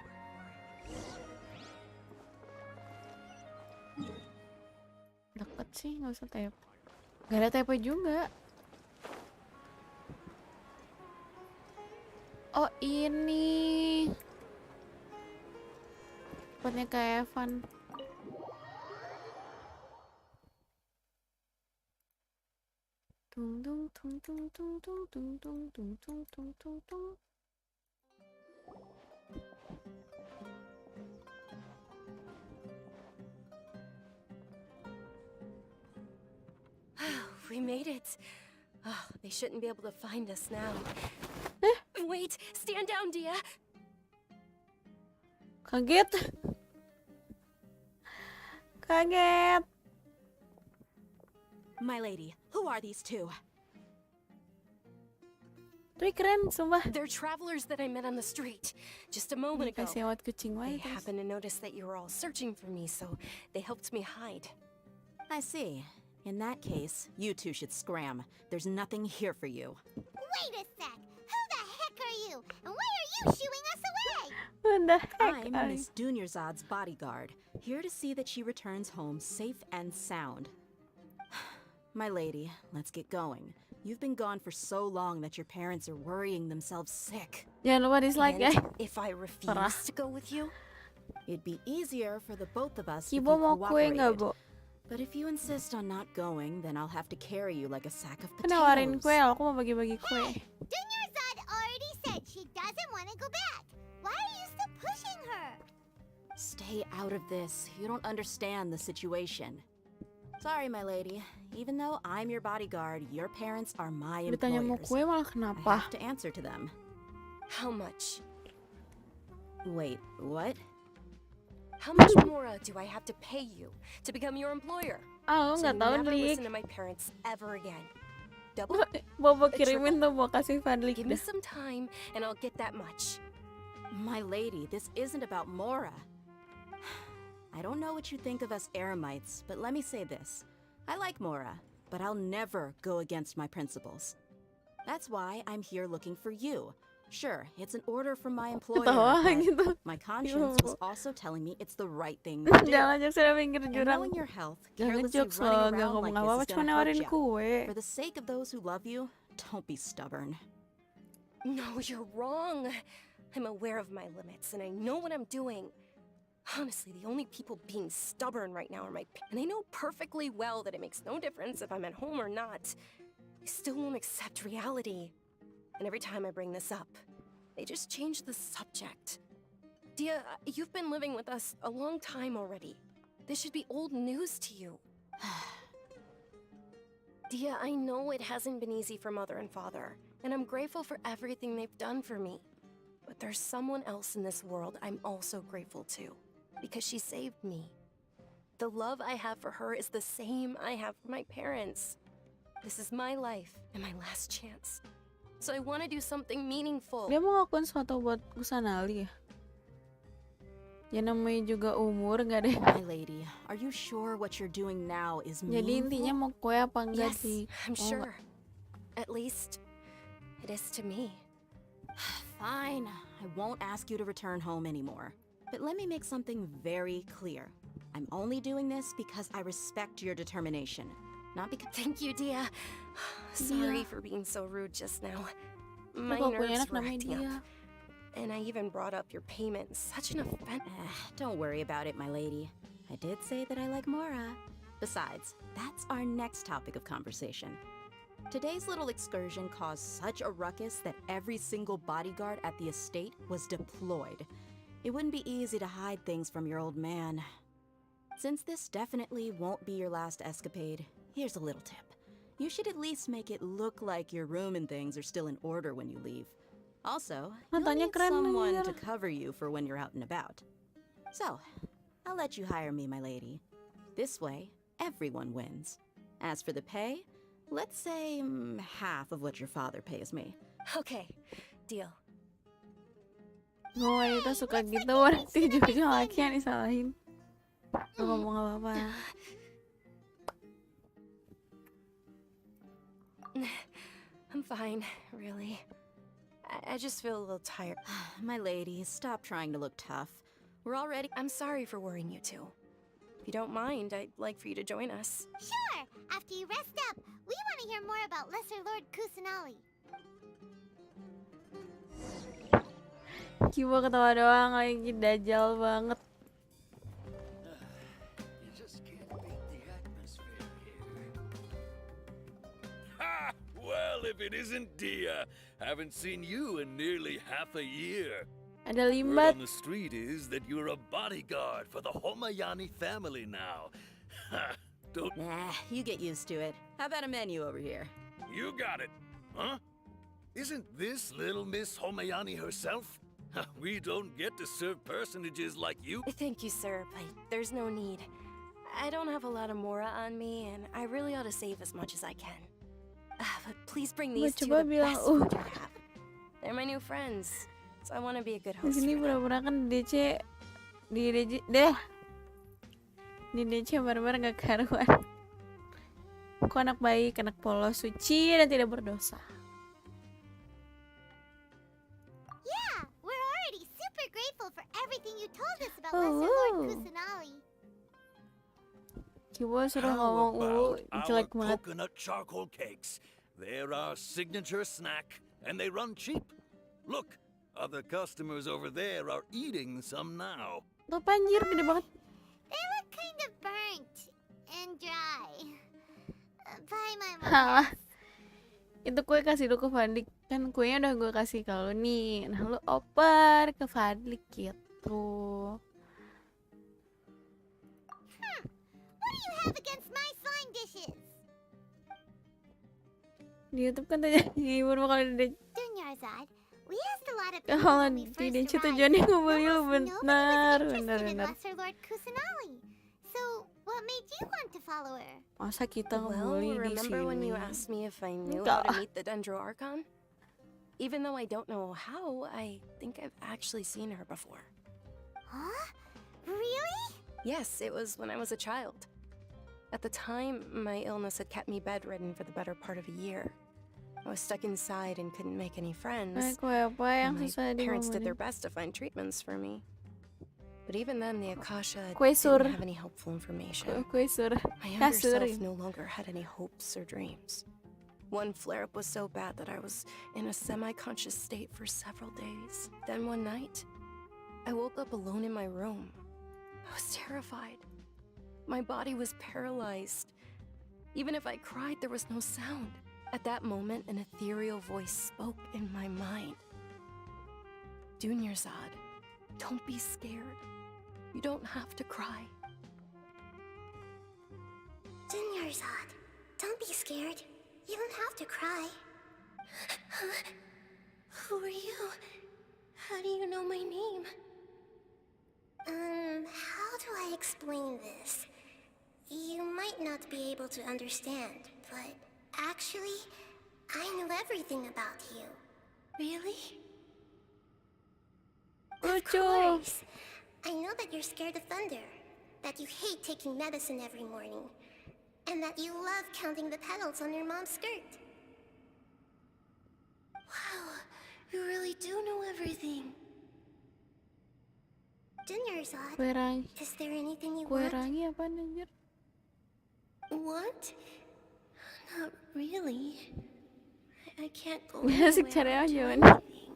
Deket sih, nggak usah tap. Gak ada TP juga. Oh ini tempatnya kayak Evan. Tung tung tung tung tung tung tung tung tung tung tung tung tung. We made it. Oh, they shouldn't be able to find us now. Wait, stand down, Dia. Kaget. Kaget. My lady, who are these two? Tapi keren, sumpah. They're travelers that I met on the street just a moment ago. Kasih awat kucing They wae terus. happened to notice that you were all searching for me, so they helped me hide. I see. In that case, you two should scram. There's nothing here for you. Wait a sec. Who the heck are you? And why are you shooing us away? What the heck? I'm Miss Dunyarzad's bodyguard, here to see that she returns home safe and sound. My lady, let's get going. You've been gone for so long that your parents are worrying themselves sick. Jangan lupa dislike ya. And if I refuse Parah. to go with you, It'd be easier for the both of us if you Ibu mau kue nggak, cooperated. Bu? But if you insist on not going, then I'll have to carry you like a sack of Kan nawarin potatoes. kue, aku mau bagi-bagi kue. Dunyarzad already said she doesn't want to go back. Why are you still pushing her? Stay out of this. You don't understand the situation. Sorry, my lady. Even though I'm your bodyguard, your parents are my Ditanya mau employers. kue malah I kenapa? have to answer to them. how much? Wait, what? How much more do I have to pay you to become your employer? Ah, lo So nggak tahu never nih. listen to my parents ever again. Double? Bobo A kirimin tuh, mau kasih Fadlik Give me dah. some time and I'll get that much. My lady, this isn't about Mora. I don't know what you think of us Eremites, but let me say this. I like Mora, but I'll never go against my principles. That's why I'm here looking for you. Sure, it's an order from my employer, Ketawa but gitu. my conscience was also telling me it's the right thing to do. Jangan jokes udah pinggir And jurang. knowing your health, Jangan carelessly jokes running loh, nggak around ngomong like apa-apa, this is cuma gonna hurt nawarin ya. kue. For the sake of those who love you, don't be stubborn. No, you're wrong. I'm aware of my limits and I know what I'm doing. Honestly, the only people being stubborn right now are and I know perfectly well that it makes no difference if I'm at home or not. They still won't accept reality. And every time I bring this up, they just change the subject. Dia, you've been living with us a long time already. This should be old news to you. Dia, I know it hasn't been easy for Mother and Father, and I'm grateful for everything they've done for me. But there's someone else in this world I'm also grateful to, because she saved me. The love I have for her is the same I have for my parents. This is my life and my last chance. So I want to do something meaningful. Dia mau ngakuin sesuatu buat Kusanali ya? Ya namanya juga umur, gak deh. My lady, are you sure what you're doing now is meaningful? Jadi intinya mau kue apa enggak Yes, sih? I'm sure. At least, it is to me. Fine, I won't ask you to return home anymore. But let me make something very clear. I'm only doing this because I respect your determination, not because— Thank you, Dia. Sorry for being so rude just now. My Kok punya nerves anak were namanya acting Dia? up. And I even brought up your payment. Such an offense. Don't worry about it, my lady. I did say that I like Mora. Besides, that's our next topic of conversation. Today's little excursion caused such a ruckus that every single bodyguard at the estate was deployed. It wouldn't be easy to hide things from your old man. Since this definitely won't be your last escapade, here's a little tip. You should at least make it look like your room and things are still in order when you leave. Also, you'll Matanya need keren someone anjir. to cover you for when you're out and about. So, I'll let you hire me, my lady. This way, everyone wins. As for the pay, let's say half of what your father pays me. Okay, deal. Gue wanita suka gitu, berarti ujung-ujung laki yang disalahin. Gak ngomong apa-apa. I'm fine, really. I just feel a little tired. My lady, stop trying to look tough. We're already— I'm sorry for worrying you two. If you don't mind, I'd like for you to join us. Sure! After you rest up, we want to hear more about Lesser Lord Kusanali. Kiba ketawa doang, lagi dajal banget. You just can't beat the atmosphere here. Ha! Well, if it isn't Dia. Haven't seen you in nearly half a year. Ada Word limbat. on the street is that you're a bodyguard for the Homayani family now. Ha! Don't— Nah, you get used to it. How about a menu over here? You got it. Huh? Isn't this little Miss Homayani herself? We don't get to serve personages like you. Thank you, sir, but there's no need. I don't have a lot of Mora on me, and I really ought to save as much as I can. But please bring these two the best food you have. They're my new friends, so I want to be a good Di host. sini pura-pura kan di DC bareng-bareng gak karuan. Aku anak baik, anak polos, suci dan tidak berdosa. Yeah, we're already super grateful for everything you told us about Lesser Lord Kusanali. Kiba suruh How ngomong about jelek our banget. coconut charcoal cakes? They're our signature snack, and they run cheap. Look, other customers over there are eating some now. Tuh panjir gede banget. They look kind of burnt and dry. Bye, my Halah. mom. Itu kue kasih lu ke Fadlik. Kan kuenya udah gue kasih ke lu nih. Nah lu oper ke Fadlik gitu. What do you have against my slime dishes? Di YouTube kan tanya ngibur bakal di Dunyarzad, we asked a lot of people kalau when we di first DC arrived. tujuannya ngebully lu, Almost benar nobody was interested in benar. Lesser Lord Kusanali. So, what made you want to follow her? Masa kita Well, ngebully di remember sini? when you asked me if I knew how Enggak. to meet the Dendro Archon? Even though I don't know how, I think I've actually seen her before. Huh? Really? Yes, it was when I was a child. At the time, my illness had kept me bedridden for the better part of a year. I was stuck inside and couldn't make any friends. Kue apa yang My susah parents did their dimomenin? best to find treatments for me. But even then, the Akasha Kue sur. didn't have any helpful information. Kue sur. My younger Kasur. self no longer had any hopes or dreams. One flare-up was so bad that I was in a semi-conscious state for several days. Then one night, I woke up alone in my room. I was terrified. My body was paralyzed. Even if I cried, there was no sound. At that moment, an ethereal voice spoke in my mind. Dunyarzad, don't be scared. You don't have to cry. Dunyarzad, Don't be scared. You don't have to cry. Who are you? How do you know my name? How do I explain this? You might not be able to understand, but actually, I know everything about you. Really? Of course. I know that you're scared of thunder, that you hate taking medicine every morning, and that you love counting the petals on your mom's skirt. Wow, you really do know everything. Dunyarzad, is there anything you want? Rangi apa anjir? What? Not really. I can't go Asik cari anywhere or aja do man. anything.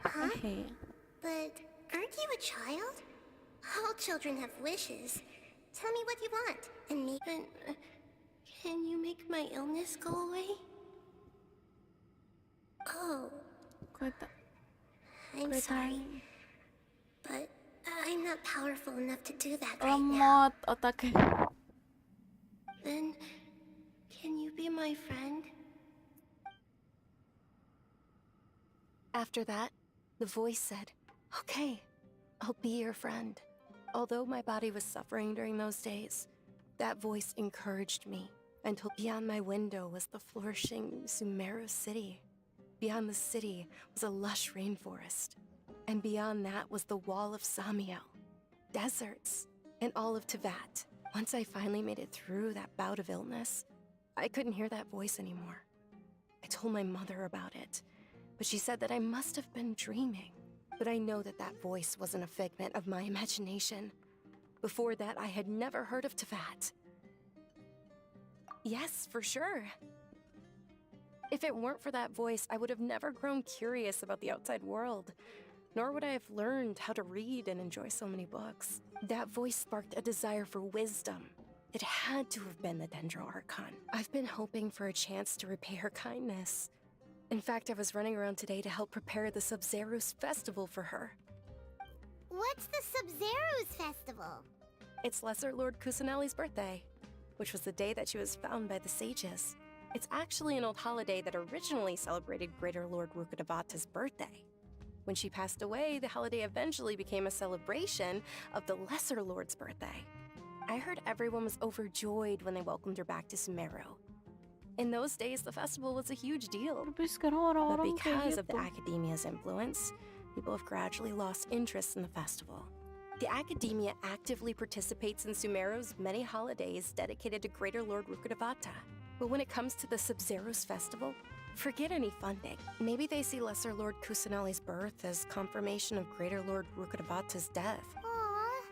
Huh? Okay. But aren't you a child? All children have wishes. Tell me what you want, and can you make my illness go away? Oh. I'm sorry, but I'm not powerful enough to do that right now. Lemot otaknya. Then, can you be my friend? After that, the voice said, "Okay, I'll be your friend." Although my body was suffering during those days, that voice encouraged me until beyond my window was the flourishing Sumeru city. Beyond the city was a lush rainforest, and beyond that was the wall of Samiel, deserts, and all of Teyvat. Once I finally made it through that bout of illness, I couldn't hear that voice anymore. I told my mother about it, but she said that I must have been dreaming. But I know that that voice wasn't a figment of my imagination. Before that, I had never heard of Teyvat. Yes, for sure. If it weren't for that voice, I would have never grown curious about the outside world, nor would I have learned how to read and enjoy so many books. That voice sparked a desire for wisdom. It had to have been the Dendro Archon. I've been hoping for a chance to repay her kindness. In fact, I was running around today to help prepare the Subzeros Festival for her. What's the Subzeros Festival? It's Lesser Lord Kusanali's birthday, which was the day that she was found by the sages. It's actually an old holiday that originally celebrated Greater Lord Rukkhadevata's birthday. When she passed away, the holiday eventually became a celebration of the Lesser Lord's birthday. I heard everyone was overjoyed when they welcomed her back to Sumeru. In those days, the festival was a huge deal. But because of the Academia's influence, people have gradually lost interest in the festival. The Academia actively participates in Sumeru's many holidays dedicated to Greater Lord Rukkhadevata. But when it comes to the Subzeros Festival, forget any funding. Maybe they see Lesser Lord Kusanali's birth as confirmation of Greater Lord Rukkhadevata's death. Aww,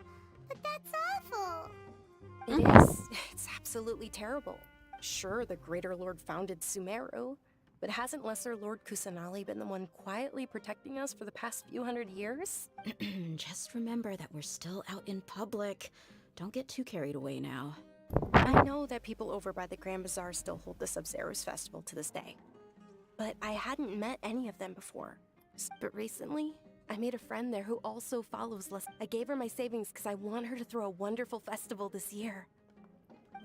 but that's awful. It is. It's absolutely terrible. Sure, the Greater Lord founded Sumeru, but hasn't Lesser Lord Kusanali been the one quietly protecting us for the past few hundred years? Just remember that we're still out in public. Don't get too carried away now. I know that people over by the Grand Bazaar still hold the Subzeros Festival to this day, but I hadn't met any of them before. But recently, I made a friend there who also follows I gave her my savings because I want her to throw a wonderful festival this year.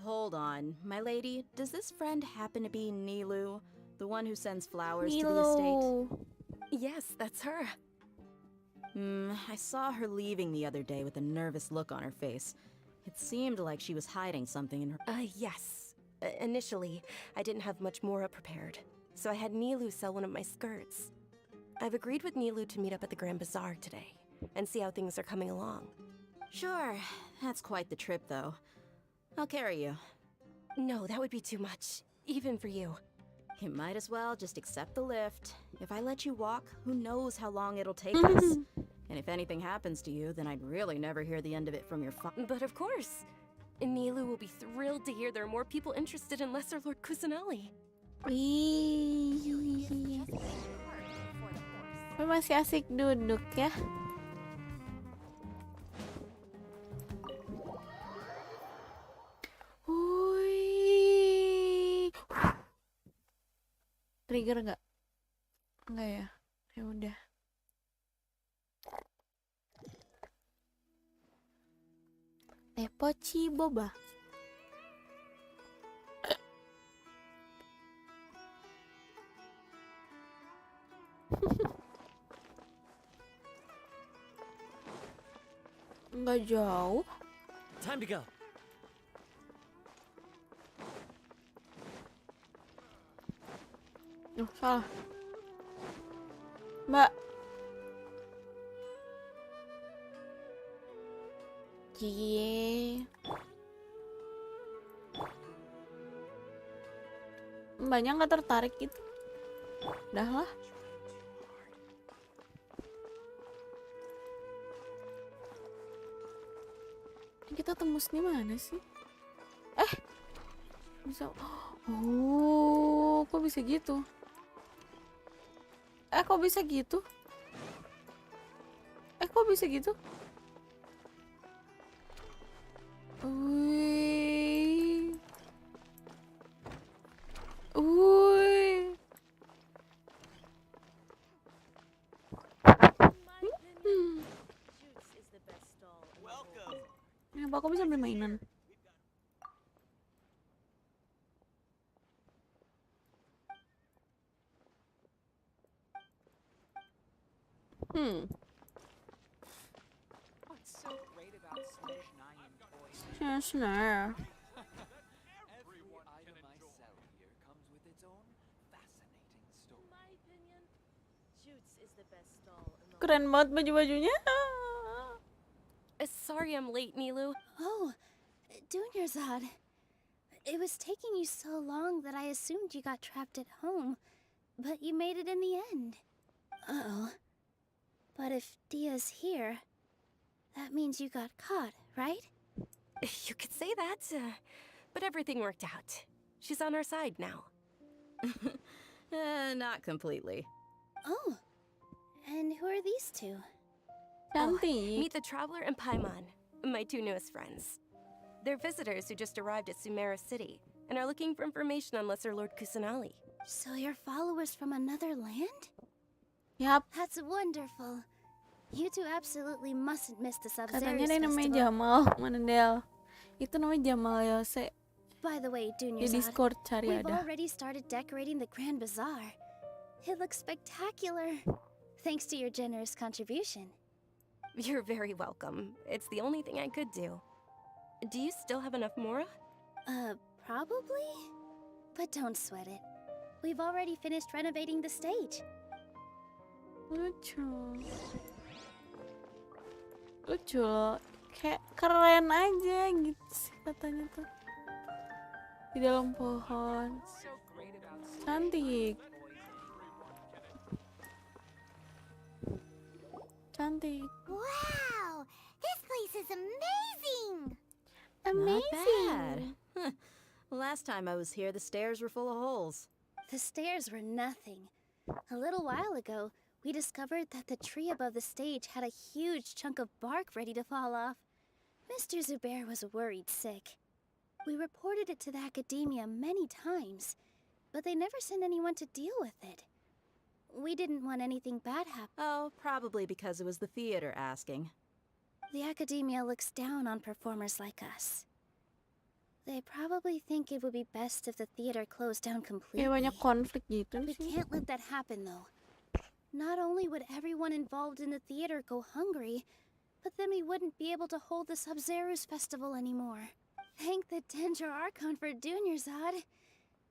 Hold on, my lady. Does this friend happen to be Nilu, the one who sends flowers to the estate? Yes, that's her. I saw her leaving the other day with a nervous look on her face. It seemed like she was hiding something in her... Yes. Initially, I didn't have much Mora prepared, so I had Nilu sell one of my skirts. I've agreed with Nilu to meet up at the Grand Bazaar today, and see how things are coming along. Sure, that's quite the trip, though. I'll carry you. No, that would be too much, even for you. You might as well just accept the lift. If I let you walk, who knows how long it'll take us. And if anything happens to you, then I'd really never hear the end of it from your But of course! Nilu will be thrilled to hear there are more people interested in Lesser Lord Kusanali. Masih asik duduk ya. Trigger nggak? Nggak ya? Ya udah. Pochi boba. Nggak jauh. Time to go. Oh, salah. Mbak. Cie. Mbaknya nggak tertarik gitu. Udah lah. Kita tembus di mana sih? Bisa. Oh, kok bisa gitu? Kok bisa gitu? Kok bisa gitu? Wih. Wih. Kenapa aku bisa beli mainan? Snare. Keren banget baju-bajunya. Sorry I'm late, Nilu. Oh, Dunyarzad. It was taking you so long that I assumed you got trapped at home, but you made it in the end. Uh-oh. But if Dia's here, that means you got caught, right? You could say that, but everything worked out. She's on our side now. Not completely. Oh, and who are these two? Meet the Traveler and Paimon, my two newest friends. They're visitors who just arrived at Sumeru City and are looking for information on Lesser Lord Kusanali. So you're followers from another land? Yap. That's wonderful. You two absolutely mustn't miss the Subzeros Katanya ada yang namanya Festival. Jamal, mana Del? Itu namanya Jamal Yose. By the way, Di Dunyarzad, Discord cari we've ada. already started decorating the Grand Bazaar. It looks spectacular, thanks to your generous contribution. You're very welcome. It's the only thing I could do. Do you still have enough Mora? Probably? But don't sweat it. We've already finished renovating the stage. Lucu. Lucu loh. Kayak keren aja gitu sih katanya tuh. Di dalam pohon. Cantik. Cantik. Wow! This place is amazing! Not bad. Huh. Last time I was here, the stairs were full of holes. The stairs were nothing. A little while ago, we discovered that the tree above the stage had a huge chunk of bark ready to fall off. Mr. Zubair was worried sick. We reported it to the academia many times, but they never sent anyone to deal with it. We didn't want anything bad happen. Oh, probably because it was the theater asking. The academia looks down on performers like us. They probably think it would be best if the theater closed down completely. Kayak banyak konflik gitu We sih. can't let that happen, though. Not only would everyone involved in the theater go hungry, but then we wouldn't be able to hold the Subzeros Festival anymore. Thank the Dendra Archon for Dunyarzad.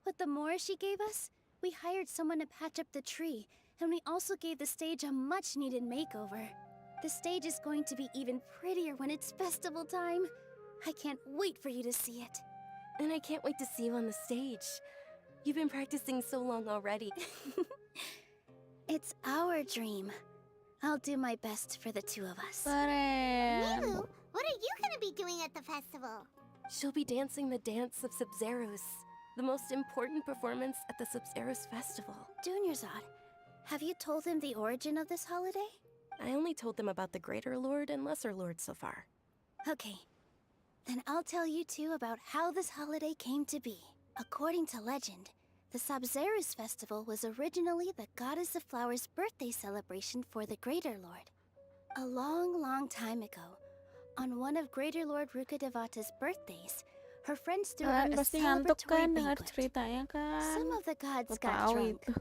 With the Mora she gave us, we hired someone to patch up the tree, and we also gave the stage a much-needed makeover. The stage is going to be even prettier when it's festival time. I can't wait for you to see it. And I can't wait to see you on the stage. You've been practicing so long already. It's our dream. I'll do my best for the two of us. Milu, what are you gonna be doing at the festival? She'll be dancing the dance of Subzeros, the most important performance at the Subzeros Festival. Dunyarzad, have you told him the origin of this holiday? I only told them about the Greater Lord and Lesser Lord so far. Okay. Then I'll tell you two about how this holiday came to be. According to legend, the Subzeros Festival was originally the Goddess of Flowers' birthday celebration for the Greater Lord. A long, long time ago, on one of Greater Lord Rukadevata's birthdays, her friends threw out Kalian a pasti ngantuk celebratory kan dengar banquet. ceritanya kan. Some of the gods Gua got tahu drunk. itu.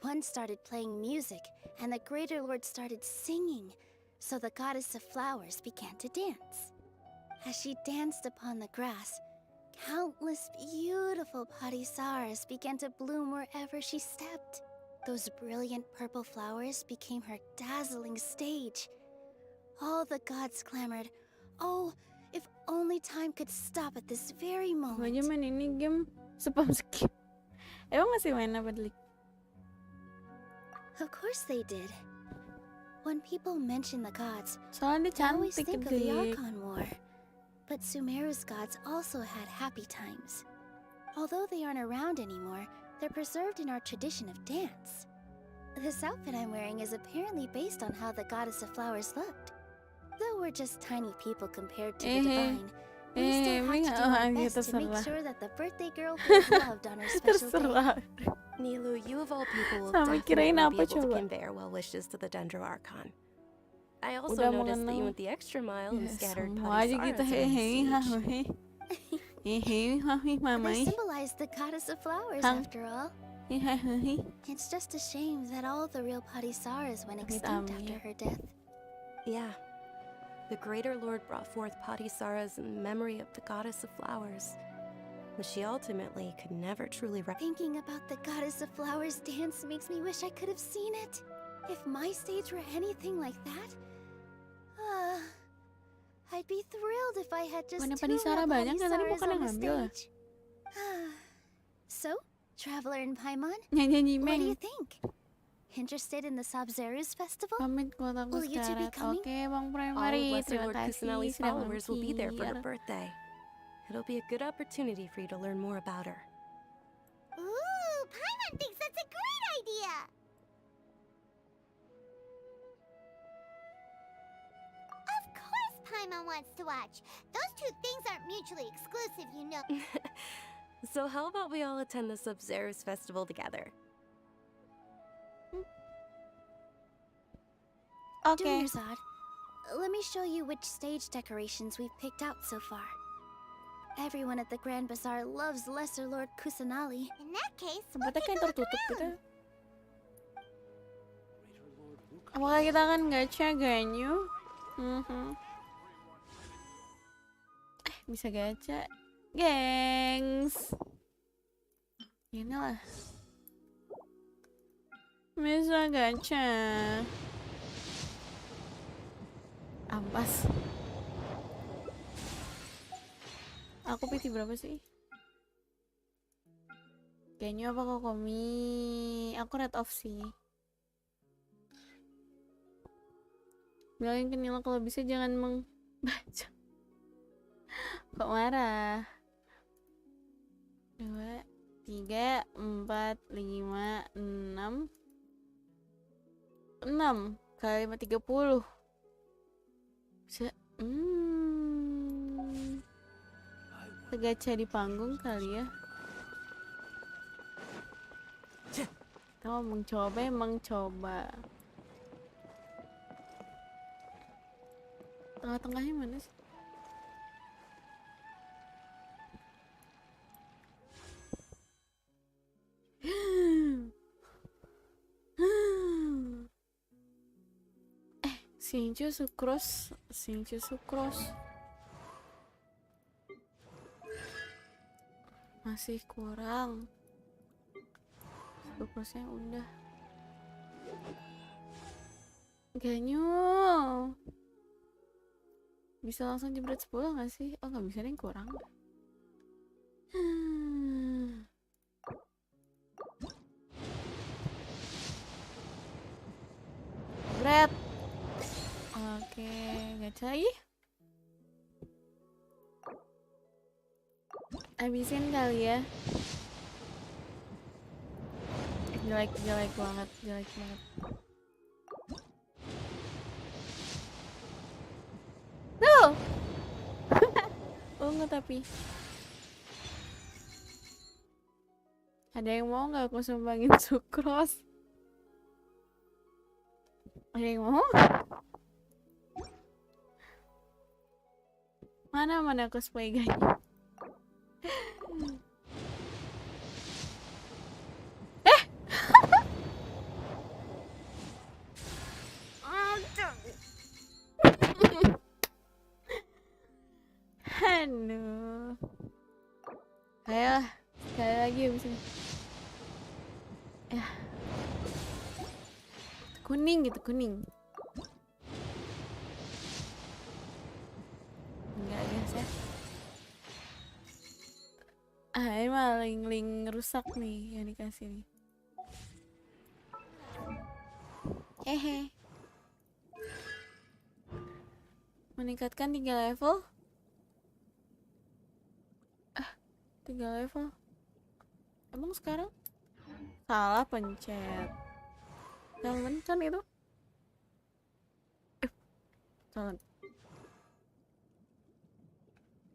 One started playing music, and the Greater Lord started singing. So the goddess of flowers began to dance. As she danced upon the grass, countless beautiful padisaras began to bloom wherever she stepped. Those brilliant purple flowers became her dazzling stage. All the gods clamored, "Oh, if only time could stop at this very moment." Aja main ini game spam skip. Emang masih main apa Delik? Of course they did. When people mention the gods, Soalnya dia they always cantik think of the Delik. Archon War. But Sumeru's gods also had happy times. Although they aren't around anymore, they're preserved in our tradition of dance. This outfit I'm wearing is apparently based on how the goddess of flowers looked. Though we're just tiny people compared to the divine, we still have to do our best to make sure that the birthday girl feels loved on her special day. Nilu, you of all people will Sampai definitely kirain be apa able to coba? convey our well wishes to the Dendro Archon. I also Udah noticed that you mengenal. went the extra mile and scattered Semua aja kita padisaras hehe around the hahe. stage. Hehe hahe They mamai. symbolize the goddess of flowers, Hang. after all. Hehehe. It's just a shame that all the real padisaras went Amit extinct amit. after her death. Yeah. The Greater Lord brought forth padisaras in memory of the goddess of flowers, but she ultimately could never truly Thinking about the goddess of flowers dance makes me wish I could have seen it. If my stage were anything like that, I'd be thrilled if I had just Bukannya two Padisara real banyak kan tadi padisaras bukan on yang the ngambil ya? stage. So, Traveler and Paimon, Nyanyi what do Meng. you think? Interested in the Subzeros Festival? Pamit kotaku Will you two be sekarat. coming? Oke Bang All Primary, of Lesser terima Lord kasih Kusanali's sudah followers will be there for her mampir. birthday. It'll be a good opportunity for you to learn more about her. Ooh, Paimon thinks that's a great idea! Of course Paimon wants to watch. Those two things aren't mutually exclusive, you know. So how about we all attend the Subzeros Festival together? Oke. Dunerzad, let me show you which stage decorations we've picked out so far. Everyone at the Grand Bazaar loves Lesser Lord Kusanali. In that case, Tempatnya kayak tertutup gitu. Apakah kita akan gacha ganyu? Bisa gacha, gengs. Inilah. Bisa gacha. Ampas. Aku PT berapa sih? Kayaknya apa Kokomi? Aku red off sih. Bilangin ke Nila kalau bisa jangan membaca. Kok marah? 2, 3, 4, 5, 6 kali 30. Gacha di panggung kali ya. Kita mau mencoba, emang coba. Tengah-tengahnya mana sih? Sinju Sucrose. Masih kurang. Sucrose-nya udah. Ganyu. Bisa langsung jebret 10 gak sih? Oh gak bisa, nih kurang. Jebret. Oke, gacha lagi. Habisin kali ya. Jelek banget. No. Ungu tapi. Ada yang mau nggak aku sumbangin Sucrose? Ada yang mau? Mana cosplay guys? Ayolah, sekali lagi abis ini. Ya. Kuning gitu, kuning. Enggak guys ya. Ini mah link rusak nih yang dikasih nih. Hehe. Meningkatkan 3 level. 3 level. Emang sekarang salah pencet. Talent kan itu? Talent.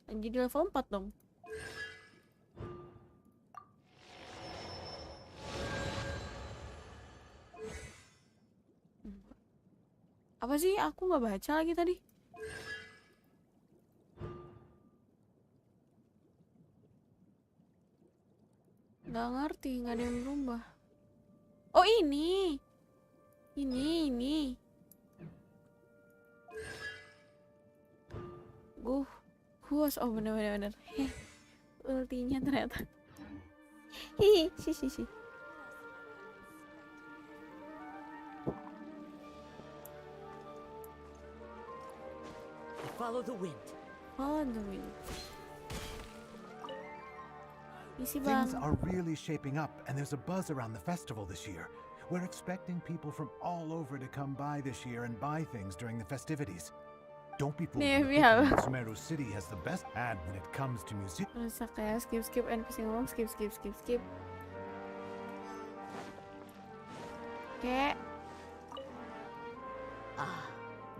Jadi level 4 dong. Apa sih? Aku nggak baca lagi tadi. Nggak ngerti, nggak ada yang berubah. Oh ini. Ini. Guas. Oh bener. Ultinya ternyata. Hihi, si. Follow the wind. Things are really shaping up, and there's a buzz around the festival this year. We're expecting people from all over to come by this year and buy things during the festivities. Don't be fooled. Sumeru City has the best ad when it comes to music. Rusak ya, skip NPC ngomong, skip. Kayak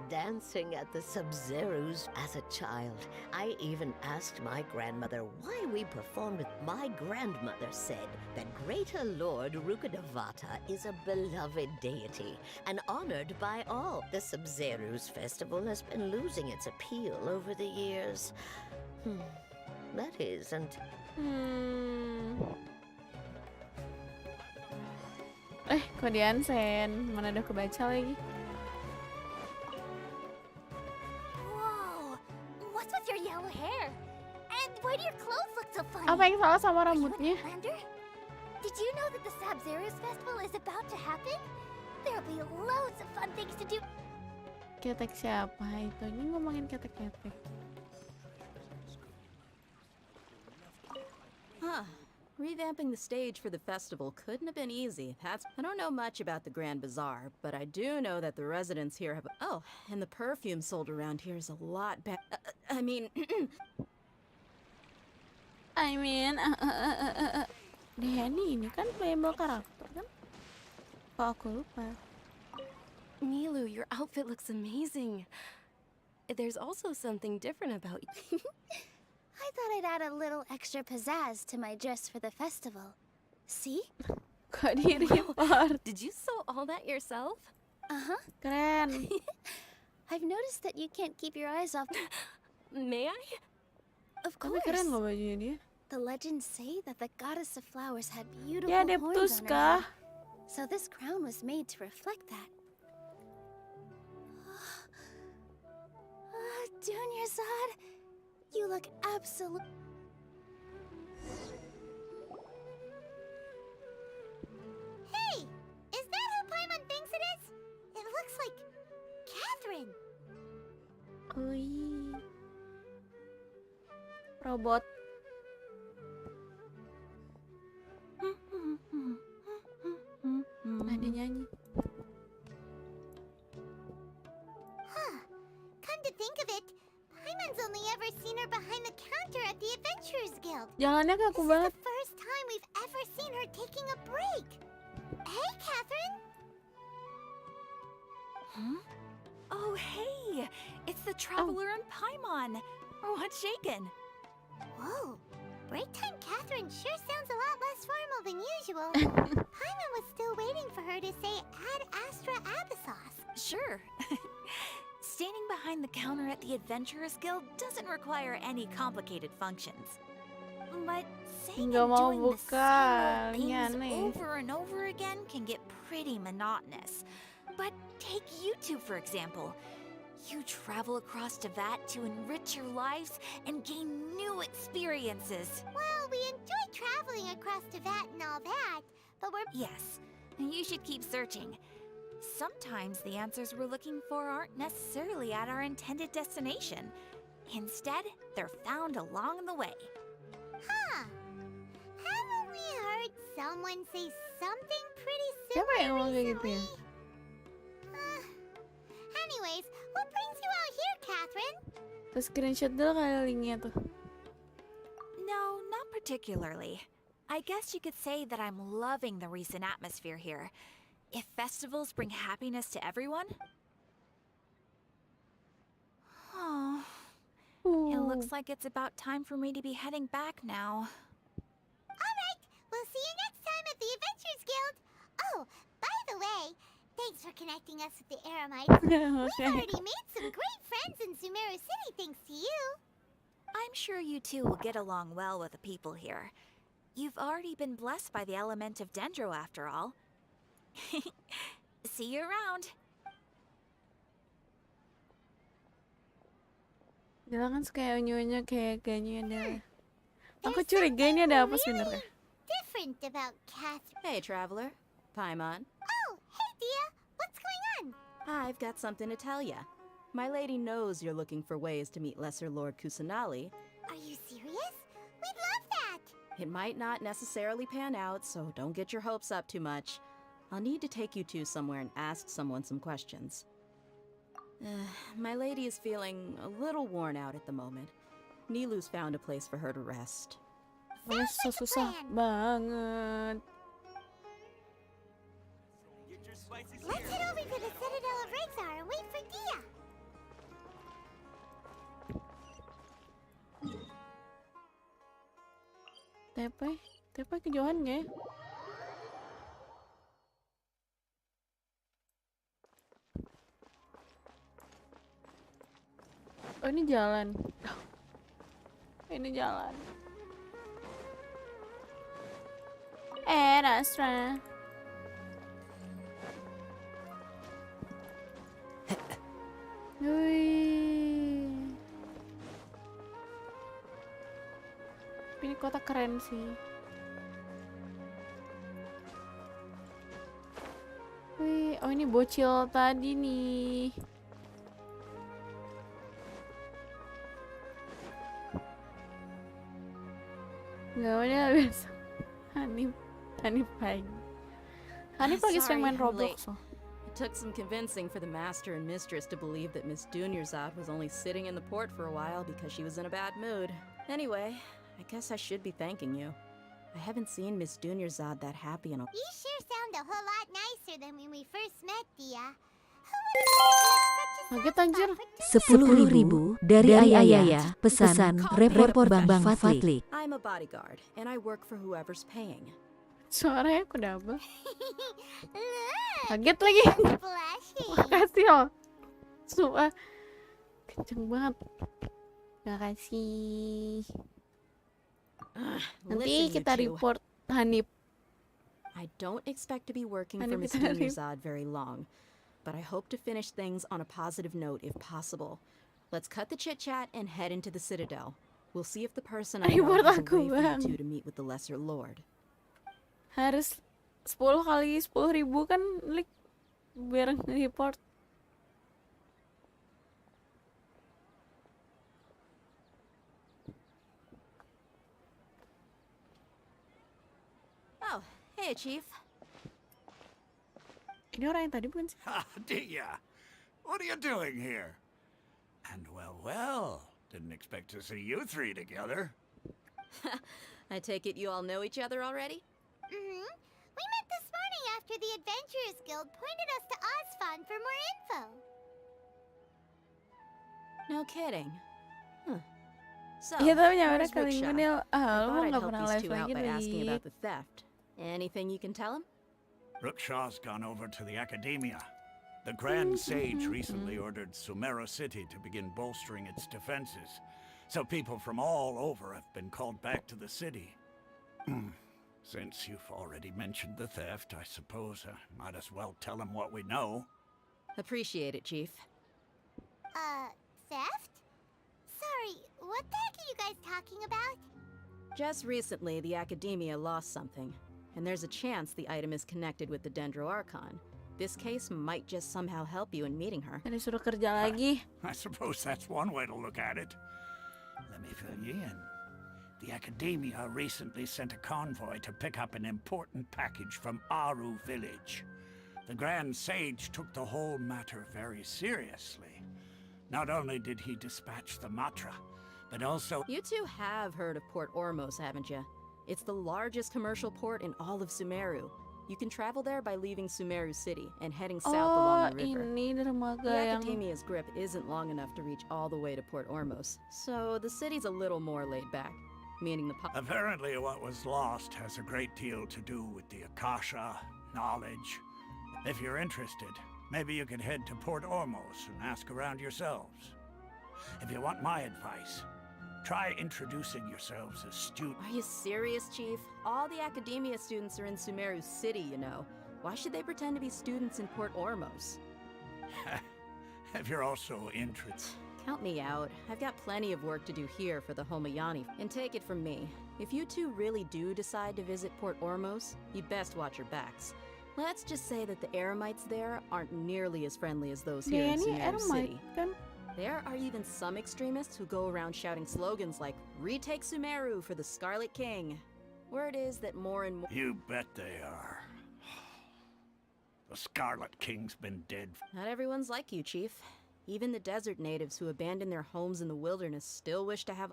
Dancing at the Subzeros as a child. I even asked my grandmother why we performed. My grandmother said that Greater Lord Rukkhadevata is a beloved deity and honored by all. The Subzeros Festival has been losing its appeal over the years. That isn't... kok di unsend? Mana udah kebaca lagi? Why do your clothes look so funny? Apa yang salah sama rambutnya? Did you know that the Subzeros Festival is about to happen? There'll be loads of fun things to do. Ketek siapa itu? Ini ngomongin ketek-ketek. Revamping the stage for the festival couldn't have been easy. I don't know much about the Grand Bazaar, but I do know that the residents here have... Oh, and the perfume sold around here is a lot better. Danny ini kan playable karakter kan? Kok aku lupa? Milu, your outfit looks amazing. There's also something different about you. I thought I'd add a little extra pizzazz to my dress for the festival. See? Kok di-report? Did you sew all that yourself? Uh-huh. Keren. I've noticed that you can't keep your eyes off... May I? Of course. Tapi keren loh bajunya dia. The legends say that the goddess of flowers had beautiful Ya, horns Adeptus on her kah? head. So this crown was made to reflect that. Junior Zod, you look absolute... Hey! Is that who Paimon thinks it is? It looks like... Catherine! Robot. Ada nyanyi. Come to think of it, Paimon's only ever seen her behind the counter at the Adventurers Guild. Jalannya kaku This banget. is the first time we've ever seen her taking a break. Hey, Catherine! Oh, hey! It's the Traveler and Paimon! What's shaken? Whoa! Break time Catherine sure sounds a lot less formal than usual. Paimon was still waiting for her to say Ad Astra Abyssos. Sure. Standing behind the counter at the Adventurers Guild doesn't require any complicated functions. But saying and doing the same old things over and over again can get pretty monotonous. But take YouTube, for example. You travel across Tevat to enrich your lives and gain new experiences. Well, we enjoy traveling across Tevat and all that, but we're... Yes, you should keep searching. Sometimes the answers we're looking for aren't necessarily at our intended destination. Instead, they're found along the way. Huh. Haven't we heard someone say something pretty Siapa yang similar ngomong kayak gitu ya? recently? Anyways, what brings you out here, Catherine? Terus screenshot dulu kali linknya tuh. No, not particularly. I guess you could say that I'm loving the recent atmosphere here. If festivals bring happiness to everyone... Oh... It looks like it's about time for me to be heading back now. Alright, we'll see you next time at the Adventurers Guild. Oh, by the way, thanks for connecting us with the Eremites. We've already made some great friends in Sumeru City thanks to you. I'm sure you two will get along well with the people here. You've already been blessed by the element of Dendro after all. See you around. Dia kan suka unyu-unyu kayak ganyu ada. Aku curiga ini ada apa sebenarnya. Different about Catherine. Hey, traveler. Paimon. Oh, hey, Dia. What's going on? I've got something to tell ya. My lady knows you're looking for ways to meet Lesser Lord Kusanali. Are you serious? We'd love that. It might not necessarily pan out, so don't get your hopes up too much. I'll need to take you two somewhere and ask someone some questions. My lady is feeling a little worn out at the moment. Nilu's found a place for her to rest. Susah banget. Let's head over to the Citadel of Rexus and wait for Dia. TP kejauhan nggak ya? Oh, ini jalan. Ini jalan. Rastra. Wih. Ini kota keren sih. Wih, oh ini bocil tadi nih. Gak ada biasa. Hanif pagi. Hanif lagi sering main Roblox loh. It took some convincing for the master and mistress to believe that Miss Dunyarzad was only sitting in the port for a while because she was in a bad mood. Anyway, I guess I should be thanking you. I haven't seen Miss Dunyarzad that happy in a... You sure sound a whole lot nicer than when we first met, Dia. Kaget anjir. 10.000 dari Ayaya. Pesan report Bang Fatlik. I'm a bodyguard, and I work for whoever's paying. Suaranya aku double. Kaget lagi. Makasih loh. Sumpah. Kenceng banget. Makasih. Nanti kita report Hanif. I don't expect to be working for Miss Dunyarzad very long. But I hope to finish things on a positive note if possible. Let's cut the chit-chat and head into the Citadel. We'll see if the person I know has a way for you two to meet with the Lesser Lord. Harus 10 kali 10.000 kan, like, biar report. Oh, hey, Chief. Ini orang yang tadi bukan sih? Dia, what are you doing here? And well, didn't expect to see you three together. I take it you all know each other already? Mm-hmm. We met this morning after the Adventurers Guild pointed us to Osfon for more info. No kidding. Huh. So, Iya tapi where's kali Rickshaw? ini I thought lu I'd nggak help pernah these live two out lagi by asking nih. about the theft. Anything you can tell him? Rookshaw's gone over to the Academia. The Grand Sage recently ordered Sumeru City to begin bolstering its defenses, so people from all over have been called back to the city. Since you've already mentioned the theft, I suppose I might as well tell him what we know. Appreciate it, Chief. talking about? Just recently, the Academia lost something, and there's a chance the item is connected with the Dendro Archon. This case might just somehow help you in meeting her. Dan disuruh kerja lagi. I suppose that's one way to look at it. Let me fill you in. The Academia recently sent a convoy to pick up an important package from Aru village. The Grand Sage took the whole matter very seriously. Not only did he dispatch the Matra, but also... You two have heard of Port Ormos, haven't you? It's the largest commercial port in all of Sumeru. You can travel there by leaving Sumeru City and heading south along the river. Ini dermaga The yang... Academia's grip isn't long enough to reach all the way to Port Ormos, so the city's a little more laid back, meaning the... Apparently what was lost has a great deal to do with the Akasha, knowledge. If you're interested, maybe you could head to Port Ormos and ask around yourselves. If you want my advice, try introducing yourselves as students. Are you serious, Chief? All the Academia students are in Sumeru City, you know. Why should they pretend to be students in Port Ormos? If you're also interested. Count me out. I've got plenty of work to do here for the Homayani. And take it from me, if you two really do decide to visit Port Ormos, you'd best watch your backs. Let's just say that the Eremites there aren't nearly as friendly as those here in Sumeru City. There are even some extremists who go around shouting slogans like, "Retake Sumeru for the Scarlet King." Word is that more and more... You bet they are. The Scarlet King's been dead. Not everyone's like you, Chief. Even the desert natives who abandoned their homes in the wilderness still wish to have...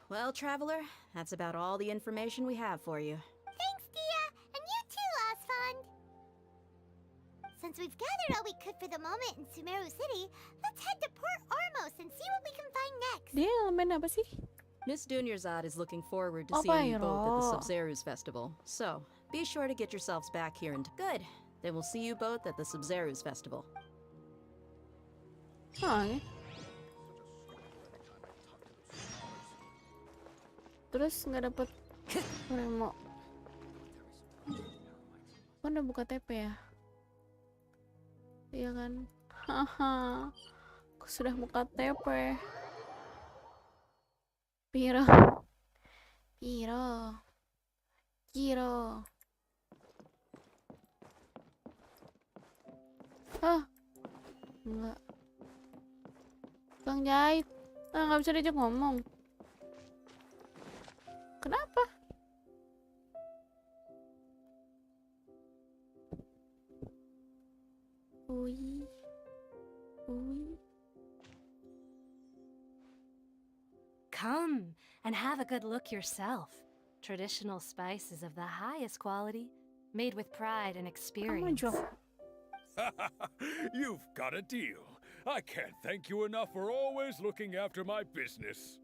Well, Traveler, that's about all the information we have for you. Thanks, Dia! And you too, Osfond! Since we've gathered all we could for the moment in Sumeru City, let's head to Port Ormos and see what we can find next. Dia main apa sih? Miss Dunyarzad is looking forward to seeing you both at the Subzeros Festival. So, be sure to get yourselves back here and... Good! Then we'll see you both at the Subzeros Festival. Terus nggak dapet remo. Kan udah buka TP ya? Iya kan? Haha. Aku sudah buka TP. Piro. Piro. Kiro. Ah. Enggak. Bang jahit. Ah, nggak bisa diajak ngomong. Kenapa? Ui. Ui. Come and have a good look yourself. Traditional spices of the highest quality, made with pride and experience. You've got a deal. I can't thank you enough for always looking after my business.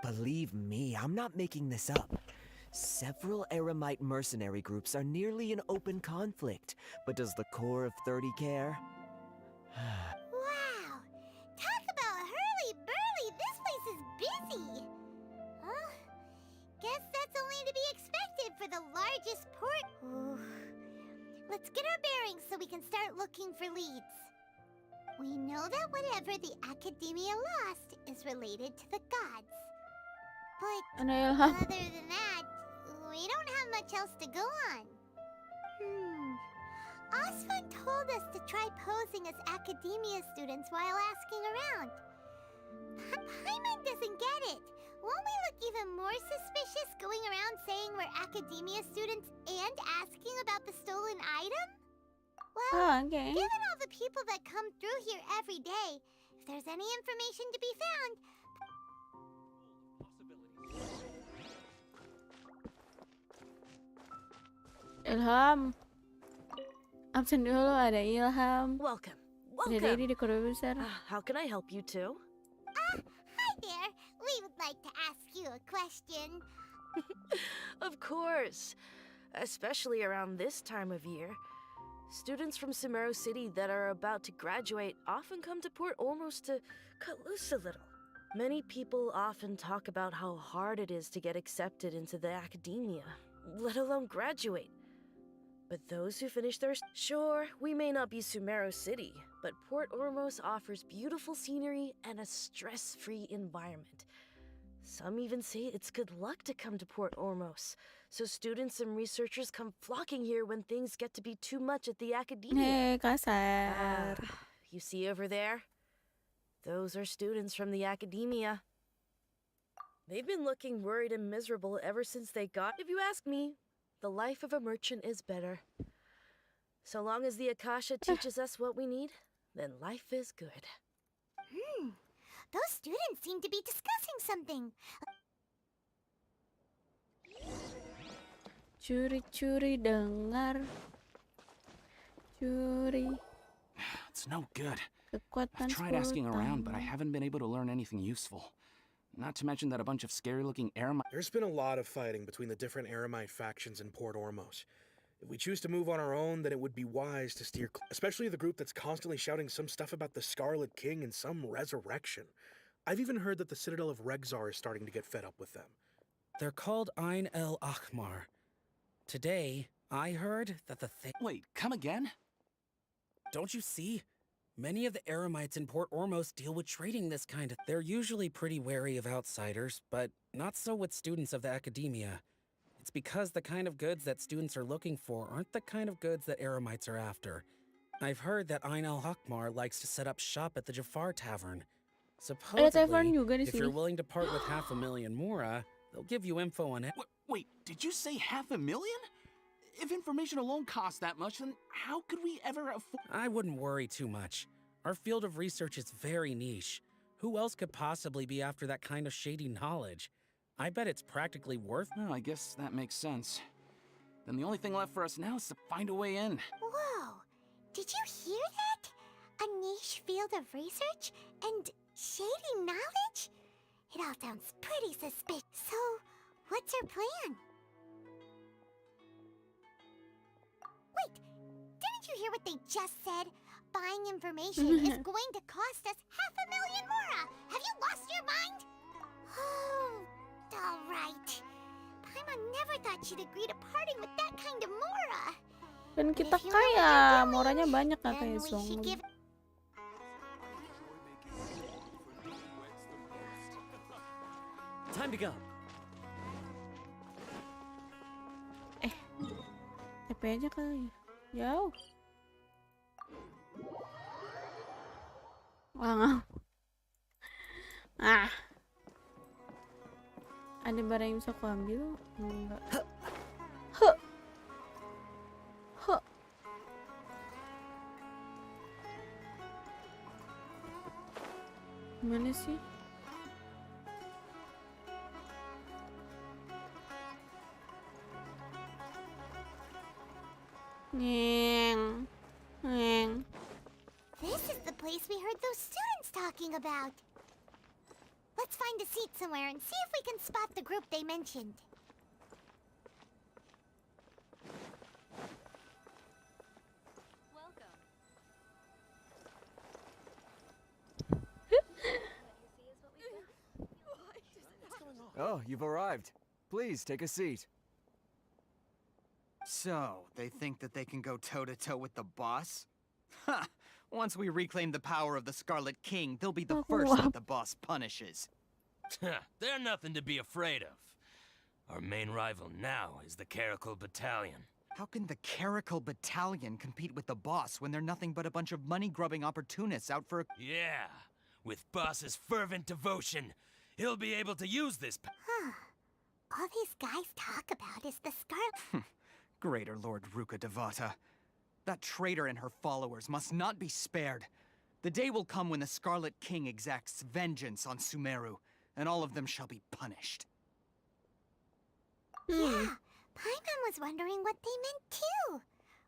Believe me, I'm not making this up. Several Eremite mercenary groups are nearly in open conflict, but does the core of 30 care? Wow! Talk about hurly-burly! This place is busy! Guess that's only to be expected for the largest port... Ooh. Let's get our bearings so we can start looking for leads. We know that whatever the Academia lost is related to the gods. But other than that, we don't have much else to go on. Osfond told us to try posing as Academia students while asking around. Paimon doesn't get it. Won't we look even more suspicious going around saying we're Academia students and asking about the stolen item? Well, given all the people that come through here every day, if there's any information to be found... Ilham. Absen dulu, ada Ilham. Welcome. Jadi di kode besar. How can I help you too? Hi there. We would like to ask you a question. Of course. Especially around this time of year. Students from Sumeru City that are about to graduate often come to Port Ormos to cut loose a little. Many people often talk about how hard it is to get accepted into the Academia, let alone graduate. But those who finish their... Sure, we may not be Sumeru City, but Port Ormos offers beautiful scenery and a stress-free environment. Some even say it's good luck to come to Port Ormos, so students and researchers come flocking here when things get to be too much at the academia. Kasar. You see over there? Those are students from the academia. They've been looking worried and miserable ever since they got. If you ask me, the life of a merchant is better. So long as the Akasha teaches us what we need, then life is good. Those students seem to be discussing something. Curi-curi dengar. Curi. It's no good. Kekuatan I've tried asking 10 around, but I tahun. haven't been able to learn anything useful. Not to mention that a bunch of scary-looking Eremites... There's been a lot of fighting between the different Eremite factions in Port Ormos. If we choose to move on our own, then it would be wise to steer especially the group that's constantly shouting some stuff about the Scarlet King and some resurrection. I've even heard that the Citadel of Rexus is starting to get fed up with them. They're called Ain el Akhmar. Today, I heard that the thing... Wait, come again? Don't you see? Many of the Eremites in Port Ormos deal with trading this kind of... They're usually pretty wary of outsiders, but not so with students of the academia. It's because the kind of goods that students are looking for aren't the kind of goods that Eremites are after. I've heard that Ain el Akhmar likes to set up shop at the Jafar Tavern. Supposedly, if you're willing to part with 500,000 Mora, they'll give you info on it. Wait, did you say 500,000? If information alone costs that much, then how could we ever afford... I wouldn't worry too much. Our field of research is very niche. Who else could possibly be after that kind of shady knowledge? I bet it's practically worth... Well, I guess that makes sense. Then the only thing left for us now is to find a way in. Whoa! Did you hear that? A niche field of research and shady knowledge? It all sounds pretty suspicious. So, what's our plan? Wait, didn't you hear what they just said? Buying information is going to cost us 500,000 Mora! Have you lost your mind? Oh, all right. Paimon never thought she'd agree to parting with that kind of Mora. Dan kita kaya, moranya banyak kata Then we Esong. should give... Time to go. TP aja kali ya. Jauh. Wah. Ada barang yang bisa aku ambil? Enggak. Mana sih? Nyeng. Nyeng. This is the place we heard those students talking about. Let's find a seat somewhere and see if we can spot the group they mentioned. Oh, you've arrived. Please, take a seat. So, they think that they can go toe-to-toe with the boss? Ha! Once we reclaim the power of the Scarlet King, they'll be the first that the boss punishes. They're nothing to be afraid of. Our main rival now is the Caracal Battalion. How can the Caracal Battalion compete with the boss when they're nothing but a bunch of money-grubbing opportunists out for a... Yeah, with boss's fervent devotion, he'll be able to use this... All these guys talk about is the Scarlet... Greater Lord Ruka Devata. That traitor and her followers must not be spared. The day will come when the Scarlet King exacts vengeance on Sumeru, and all of them shall be punished. Yeah, Paimon was wondering what they meant too.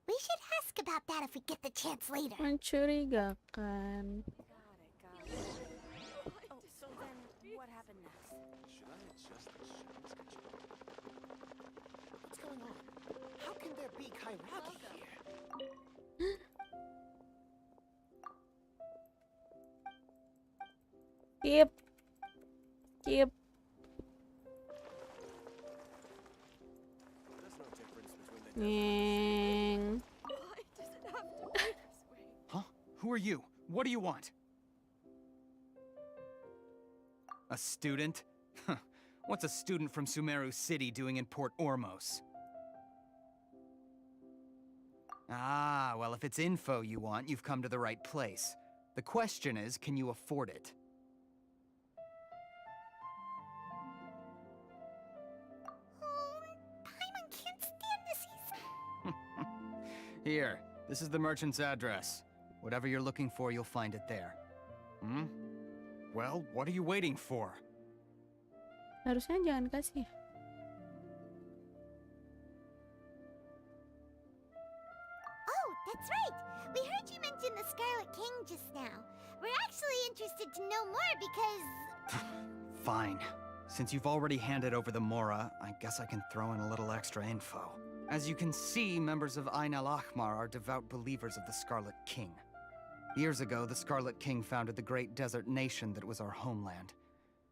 We should ask about that if we get the chance later. Mencurigakan. Oh, so then what happened next? Should I adjust the ship's control? What's going on? How can there be Kairagi here? Yep. Yep. Nyeng. Huh? Who are you? What do you want? A student? What's a student from Sumeru City doing in Port Ormos? Ah, well, if it's info you want, you've come to the right place. The question is, can you afford it? Paimon can't stand this. Here, this is the merchant's address. Whatever you're looking for, you'll find it there. Hmm? Well, what are you waiting for? Harusnya jangan kasih. Oh, that's right. We heard you mention the Scarlet King just now. We're actually interested to know more because... Fine. Since you've already handed over the Mora, I guess I can throw in a little extra info. As you can see, members of Ain al-Ahmar are devout believers of the Scarlet King. Years ago, the Scarlet King founded the great desert nation that was our homeland.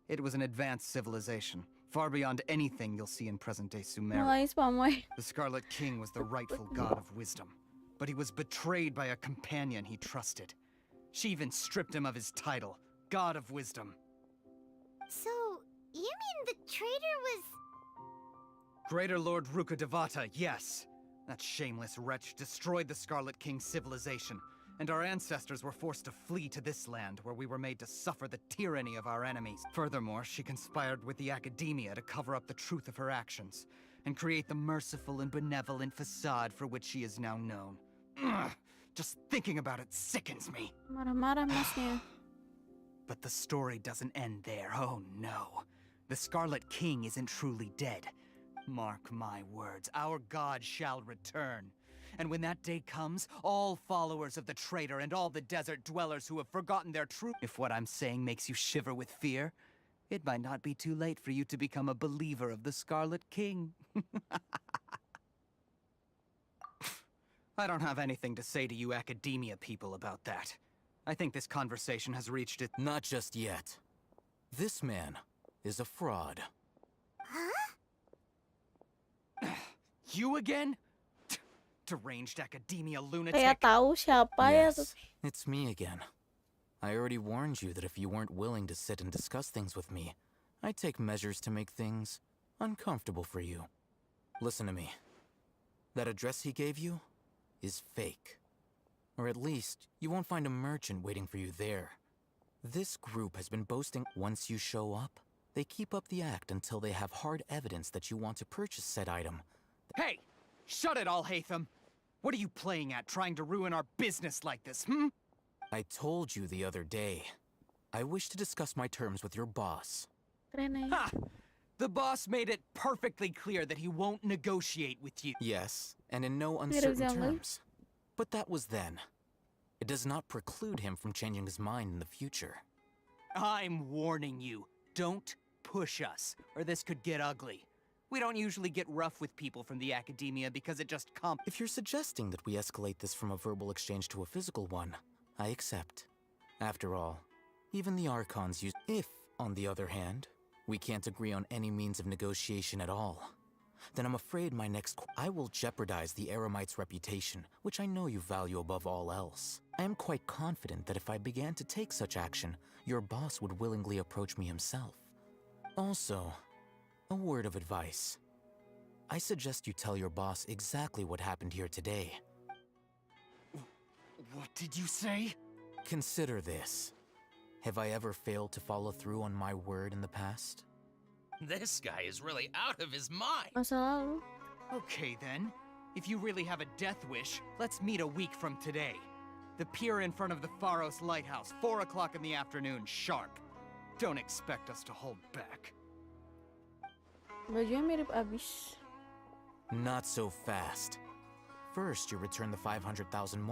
It was an advanced civilization, far beyond anything you'll see in present-day Sumeru. The Scarlet King was the rightful god of wisdom, but he was betrayed by a companion he trusted. She even stripped him of his title, God of Wisdom. So, you mean the traitor was... Greater Lord Ruka Devata, yes. That shameless wretch destroyed the Scarlet King's civilization, and our ancestors were forced to flee to this land where we were made to suffer the tyranny of our enemies. Furthermore, she conspired with the Academia to cover up the truth of her actions, and create the merciful and benevolent facade for which she is now known. Ugh, just thinking about it sickens me. Marah-marah masnya. But the story doesn't end there, oh no. The Scarlet King isn't truly dead. Mark my words, our god shall return. And when that day comes, all followers of the traitor and all the desert dwellers who have forgotten their truth... If what I'm saying makes you shiver with fear, it might not be too late for you to become a believer of the Scarlet King. I don't have anything to say to you Academia people about that. I think this conversation has reached it. Not just yet. This man is a fraud. Huh? You again? Deranged Academia lunatic. Kayak tahu siapa ya. Yes, it's me again. I already warned you that if you weren't willing to sit and discuss things with me, I'd take measures to make things uncomfortable for you. Listen to me. That address he gave you is fake. Or at least, you won't find a merchant waiting for you there. This group has been boasting once you show up, they keep up the act until they have hard evidence that you want to purchase said item. Hey! Shut it all, Hatham! What are you playing at, trying to ruin our business like this, hmm? I told you the other day. I wish to discuss my terms with your boss. Ha! The boss made it perfectly clear that he won't negotiate with you. Yes, and in no uncertain terms. But that was then. It does not preclude him from changing his mind in the future. I'm warning you. Don't push us, or this could get ugly. We don't usually get rough with people from the Academia because it just If you're suggesting that we escalate this from a verbal exchange to a physical one, I accept. After all, even the Archons use... If, on the other hand, we can't agree on any means of negotiation at all, then I'm afraid my next... I will jeopardize the Eremite's reputation, which I know you value above all else. I am quite confident that if I began to take such action, your boss would willingly approach me himself. Also, a word of advice. I suggest you tell your boss exactly what happened here today. What did you say? Consider this. Have I ever failed to follow through on my word in the past? This guy is really out of his mind. Masa lalu. Okay then. If you really have a death wish, let's meet a week from today. The pier in front of the Pharos Lighthouse, 4 o'clock in the afternoon, sharp. Don't expect us to hold back. Bajunya mirip abis. Not so fast. First, you return the 500,000 more.